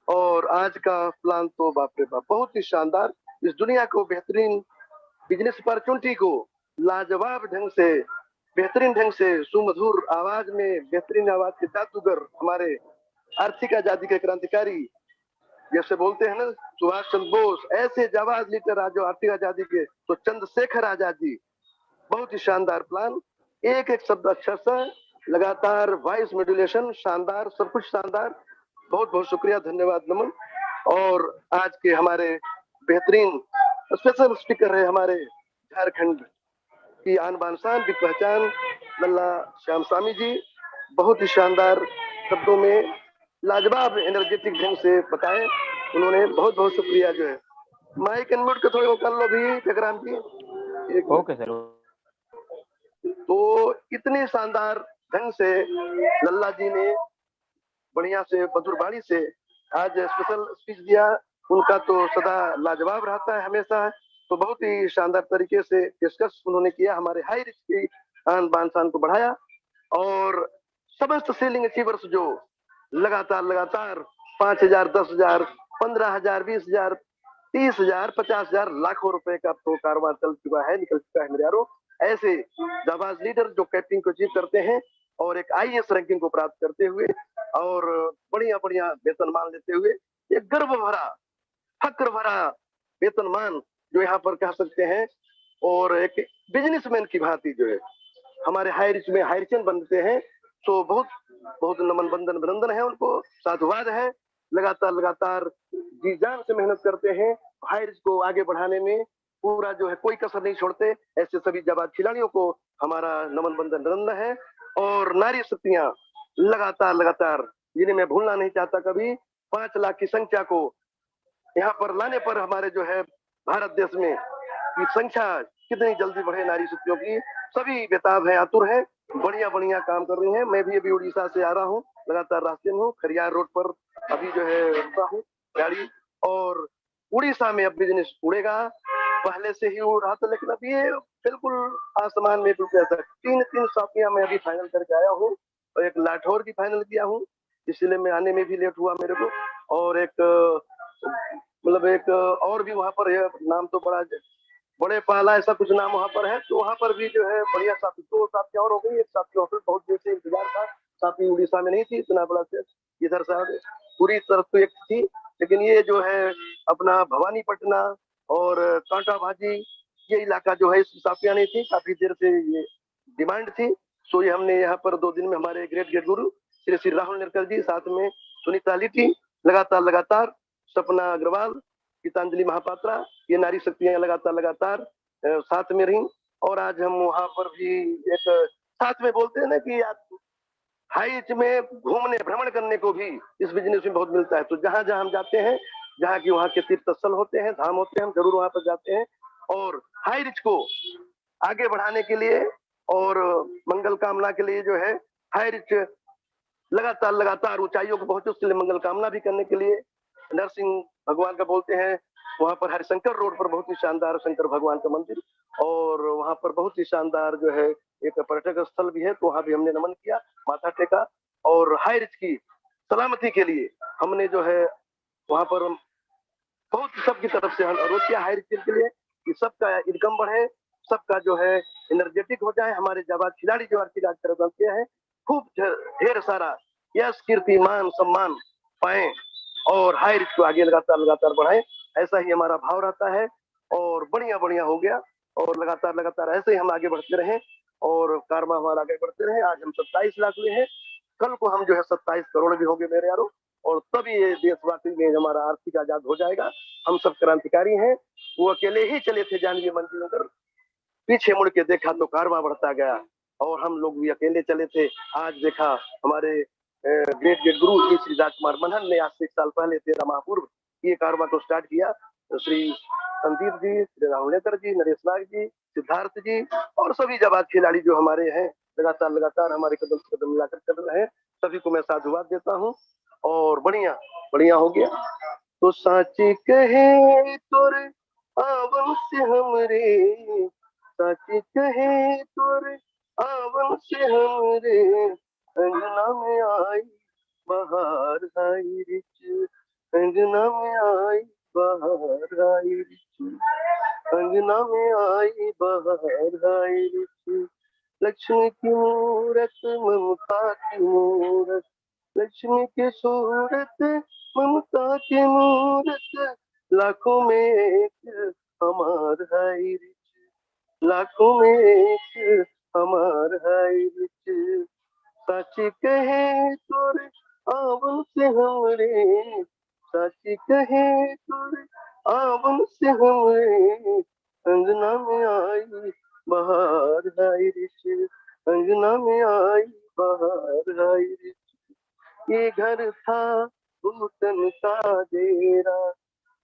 और आज का प्लान तो बाप रे बाप, बहुत ही शानदार। इस दुनिया को बेहतरीन बिजनेस अपॉर्चुनिटी को लाजवाब ढंग से, बेहतरीन ढंग से, सुमधुर आवाज में, बेहतरीन आवाज के जादूगर, हमारे आर्थिक आजादी के क्रांतिकारी, जैसे बोलते हैं ना सुभाष चंद्र बोस, ऐसे जाबाज लीडर आज जो आर्थिक आजादी के, तो चंद्रशेखर आजाद जी। बहुत ही शानदार प्लान, एक एक शब्द अक्षर से लगातार वॉइस मॉड्यूलेशन, शानदार, सब कुछ शानदार। बहुत बहुत शुक्रिया, धन्यवाद, नमन। और आज के हमारे बेहतरीन स्पेशल स्पीकर है हमारे झारखंड की आन बान शान की पहचान, लल्ला श्याम स्वामी जी। बहुत ही शानदार शब्दों में लाजवाब एनर्जेटिक ढंग से बताए उन्होंने, बहुत बहुत शुक्रिया। जो है माइक अनम्यूट के थोड़े वो कर लो भी टेकराम जी। Okay sir. तो इतने शानदार ढंग से लल्ला जी ने बढ़िया से मधुर वाणी से आज स्पेशल स्पीच दिया। उनका तो सदा लाजवाब रहता है हमेशा। तो बहुत ही शानदार तरीके से डिस्कस उन्होंने किया, हमारे हाई रिच की आन बान शान को बढ़ाया। और समस्त सेलिंग अचीवर्स जो लगातार 5,000, 10,000, 15,000, 20,000, 30,000, 50,000, लाखों रुपए का तो कारोबार चल चुका है, निकल चुका है मेरे यारों। ऐसे जाबाज लीडर जो कैप्टन को अचीव करते हैं और एक आईएएस रैंकिंग को प्राप्त करते हुए और बढ़िया बढ़िया वेतनमान लेते हुए, एक गर्व भरा, फक्र भरा वेतनमान जो यहाँ पर कह सकते हैं, और एक बिजनेसमैन की भांति जो है हमारे हाईरिच में हाईरिचन बनते हैं। तो बहुत बहुत नमन बंदन अभिनंदन है उनको, साधुवाद है। लगातार जी जान से मेहनत करते हैं हाईरिच को आगे बढ़ाने में, पूरा जो है कोई कसर नहीं छोड़ते। ऐसे सभी जाबाज खिलाड़ियों को हमारा नमन बंदन अभिनंदन है। और नारी शक्तियां लगातार जिन्हें मैं भूलना नहीं चाहता कभी, 5 लाख की संख्या को यहाँ पर लाने पर हमारे जो है भारत देश में की संख्या कितनी जल्दी बढ़े नारी शक्तियों की, सभी बेताब है, आतुर है, बढ़िया बढ़िया काम कर रही हैं। मैं भी अभी उड़ीसा से आ रहा हूँ, लगातार रास्ते में हूँ, खरियार रोड पर अभी जो है रुका हूँ गाड़ी। और उड़ीसा में अब बिजनेस उड़ेगा, पहले से ही उड़ रहा था, लेकिन अब ये बिल्कुल आसमान में बिल्कुल ऐसा। 3 शॉपियां मैं अभी फाइनल करके आया हूँ और एक लाठौर की फाइनल किया हूँ, इसलिए मैं आने में भी लेट हुआ मेरे को। और एक मतलब एक और भी वहां पर है, नाम तो बड़े पाला ऐसा कुछ नाम वहां पर है, तो वहां पर भी जो है बढ़िया साथी, 2 साथी और हो गई। एक साथी और बहुत देर से इंतजार था, साथी उड़ीसा में नहीं थी, इतना बड़ा से इधर से पूरी तरफ तो एक थी, लेकिन ये जो है अपना भवानीपटना और कांटा भाजी ये इलाका जो है इस साफिया नहीं थी, काफी देर से ये डिमांड थी। तो ये हमने यहाँ पर 2 दिन में हमारे ग्रेट गुरु श्री श्री राहुल निरकर जी, साथ में सुनीता लिटी, लगातार सपना अग्रवाल, गीतांजलि महापात्रा, ये नारी शक्तियां लगातार साथ में रही। और आज हम वहां पर भी एक साथ में बोलते हैं ना कि हाइट में घूमने भ्रमण करने को भी इस बिजनेस में बहुत मिलता है। तो जहां जहां हम जाते हैं, जहाँ की वहाँ के तीर्थ स्थल होते हैं, धाम होते हैं, हम जरूर वहां पर जाते हैं। और हाई रिच को आगे बढ़ाने के लिए और मंगल कामना के लिए जो है हाई रिच लगातार ऊंचाइयों को पहुंचे, उसके लिए मंगल कामना भी करने के लिए नरसिंह भगवान का बोलते हैं, वहां पर हरिशंकर रोड पर बहुत ही शानदार शंकर भगवान का मंदिर, और वहां पर बहुत ही शानदार जो है एक पर्यटक स्थल भी है, तो वहां भी हमने नमन किया, माथा टेका। और हाई रिच की सलामती के लिए हमने जो है वहां पर बहुत सबकी तरफ से अनुरोध किया हाई रिच के लिए कि सबका इनकम बढ़े, सबका जो है एनर्जेटिक हो जाए। हमारे जाबाज खिलाड़ी जो आर्थिक आज करते हैं, खूब ढेर सारा यश कीर्ति मान सम्मान पाए और हाई रिच को आगे लगातार बढ़ाए, ऐसा ही हमारा भाव रहता है। और बढ़िया हो गया, और लगातार ऐसे ही हम आगे बढ़ते रहे और कारमा हमारा आगे बढ़ते रहे। आज हम 27 लाख हुए हैं, कल को हम जो है 27 करोड़ भी होंगे मेरे यारों, और तभी ये देशवासी में हमारा आर्थिक आजाद हो जाएगा। हम सब क्रांतिकारी हैं, वो अकेले ही चले थे जानवी मंजिलों पर, पीछे मुड़ के देखा तो कारवा बढ़ता गया, और हम लोग भी अकेले चले थे। आज देखा हमारे ग्रेट गुरु श्री राजकुमार मनहन ने आज से 1 साल पहले 13 माह पूर्व ये कारवा को स्टार्ट किया। तो श्री संदीप जी, श्री राहुल नेतर जी, नरेश नाग जी, सिद्धार्थ जी और सभी जाबाज खिलाड़ी जो हमारे हैं, लगातार हमारे कदम से कदम मिलाकर चल रहे हैं, सभी को मैं साधुवाद देता हूँ। और बढ़िया हो गया। तो साची कहे तोरे आवन से हमरे, साची कहे तोरे आवन से हमरे, अंगना में आई बहार आई रिच, अंगना में आई बहार आई रिच, अंगना में आई बहार आई रिच। लक्ष्मी की मूरत ममता की मूरत, लक्ष्मी की सूरत ममता की मूरत, लाखों में एक हमार हाई रिच, लाखों में एक हमार हाई रिच। साची कहे तोरे आवन से हमरे, साची कहे तोरे आवन से हमरे, अंगना में आई बहार हाई रिच, अंगना में आई बहार हाई रिच। ये घर था भूतन का डेरा,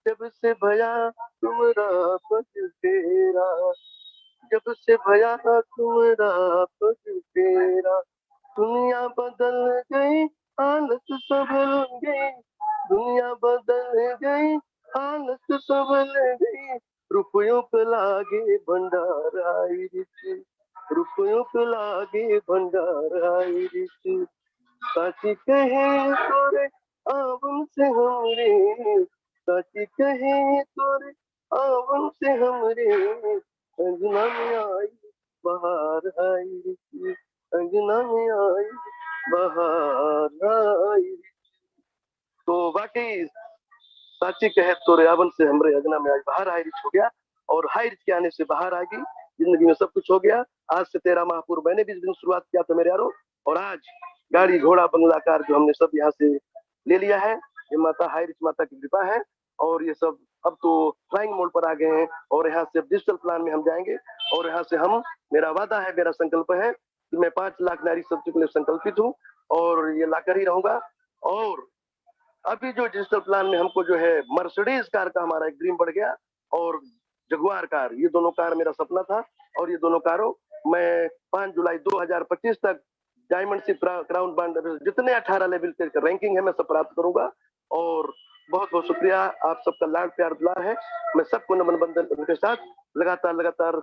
जब से भया तुम्हारा पग फेरा, जब से भया तुम्हारा पग फेरा, दुनिया बदल गई हालत संभल गई, दुनिया बदल गई हालत संभल गई, रुपयों पे लागे भंडार आई रिच, रुपयों पे लागे भंडार आई रिच। साची कहे तोरे आवन से हमरे, सच कहे तोरे आवन से हमरे अंगना में आई बाहर आई, अंगना में आई बाहर आई। तो वाकई साची कहे तोरे आवन से हमरे अंगना में आई बाहर हाई रिच हो गया, और हाई रिच के आने से बाहर आ गई, जिंदगी में सब कुछ हो गया। आज से 13 माह पूर्व मैंने भी इस दिन शुरुआत किया था मेरे यारों, और आज गाड़ी घोड़ा बंगला कार जो हमने सब यहाँ से ले लिया है, ये माता हाई रिच माता की कृपा है। और ये सब अब तो फ्लाइंग मोड पर आ गए हैं, और यहाँ से डिजिटल प्लान में हम जाएंगे, और यहाँ से हम, मेरा वादा है, मेरा संकल्प है कि मैं 5 लाख नारी शक्ति के लिए संकल्पित हूँ, और ये लाकर ही रहूंगा। और अभी जो डिजिटल प्लान में हमको जो है मर्सिडीज कार का हमारा एक ड्रीम बढ़ गया, और जगुआर कार, ये दोनों कार मेरा सपना था, और ये दोनों कारों मैं 5 जुलाई 2025 तक डायमंड शिप क्राउन बांड जितने 18 लेवल के रैंकिंग है मैं सब प्राप्त करूंगा। और बहुत बहुत शुक्रिया, आप सबका लाड प्यार दुलार है। मैं सबको नमन बंदन उनके साथ लगातार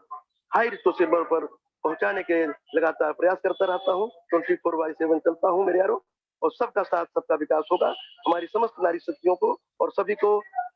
हाई रिश्तों से बढ़ पर पहुंचाने के लगातार प्रयास करता रहता हूँ। 24/7 चलता हूँ मेरे यारों, और सबका साथ सबका विकास होगा। हमारी समस्त नारी शक्तियों को और सभी को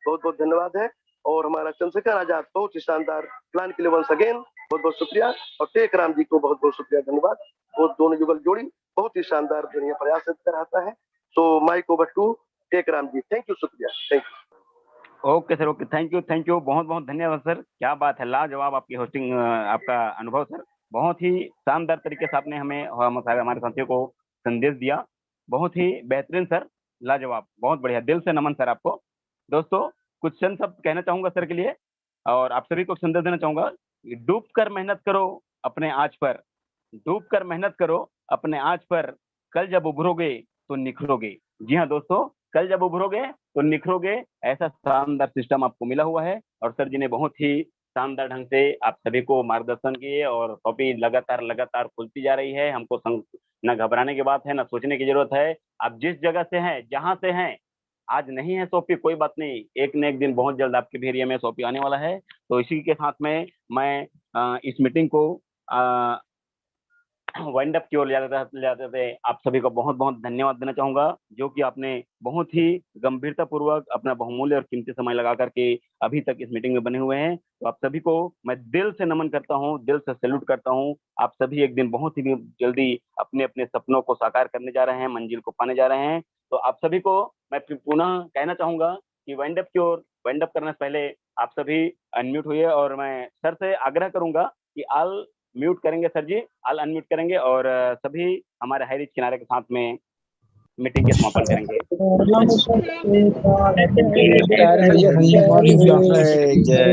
बहुत बहुत धन्यवाद है। और हमारा चंद्रशेखर आजाद बहुत ही शानदार प्लान के लिए वंस अगेन बहुत बहुत शुक्रिया, और टेक राम जी को बहुत बहुत शुक्रिया, धन्यवाद। वो दोनों युगल जोड़ी बहुत ही शानदार बढ़िया प्रयास कर रहा है। So mike over to Tekram ji, thank you, शुक्रिया, thank you. Okay sir, okay, thank you, बहुत बहुत धन्यवाद सर। क्या बात है, लाजवाब आपकी होस्टिंग, आपका अनुभव सर, बहुत ही शानदार तरीके से आपने हमें हमारे साथियों को संदेश दिया, बहुत ही बेहतरीन सर, लाजवाब, बहुत बढ़िया, दिल से नमन सर आपको। दोस्तों कुछ चंद शब्द कहना चाहूंगा सर के लिए, और आप सभी को संदेश देना चाहूंगा। डूब कर मेहनत करो अपने आज पर, डूब कर मेहनत करो अपने आज पर, कल जब उभरोगे तो निखरोगे। जी हाँ दोस्तों, कल जब उभरोगे तो निखरोगे, ऐसा शानदार सिस्टम आपको मिला हुआ है। और सर जी ने बहुत ही शानदार ढंग से आप सभी को मार्गदर्शन किए, और टॉपिक लगातार खुलती जा रही है। हमको न घबराने की बात है, न सोचने की जरूरत है। आप जिस जगह से हैं, जहां से हैं, आज नहीं है सोपी, कोई बात नहीं, एक न एक दिन बहुत जल्द आपके भी एरिया में सोपी आने वाला है। तो इसी के साथ में मैं इस मीटिंग को वाइंड अप की ओर ले जाते थे। आप सभी को बहुत बहुत धन्यवाद देना चाहूंगा, जो कि आपने बहुत ही गंभीरता पूर्वक अपना बहुमूल्य और कीमती समय लगा करके अभी तक इस मीटिंग में बने हुए हैं। तो आप सभी को मैं दिल से नमन करता हूं, दिल से सैल्यूट करता हूं। आप सभी एक दिन बहुत ही जल्दी अपने अपने सपनों को साकार करने जा रहे हैं, मंजिल को पाने जा रहे हैं। तो आप सभी को मैं पुनः कहना चाहूंगा कि वाइंड अप करने से पहले आप सभी अनम्यूट हुए, और मैं सर से आग्रह करूंगा कि आल म्यूट करेंगे सर जी, आल अनम्यूट करेंगे, और सभी हमारे हाई रिच किनारे के साथ में मीटिंग के समापन करेंगे। जय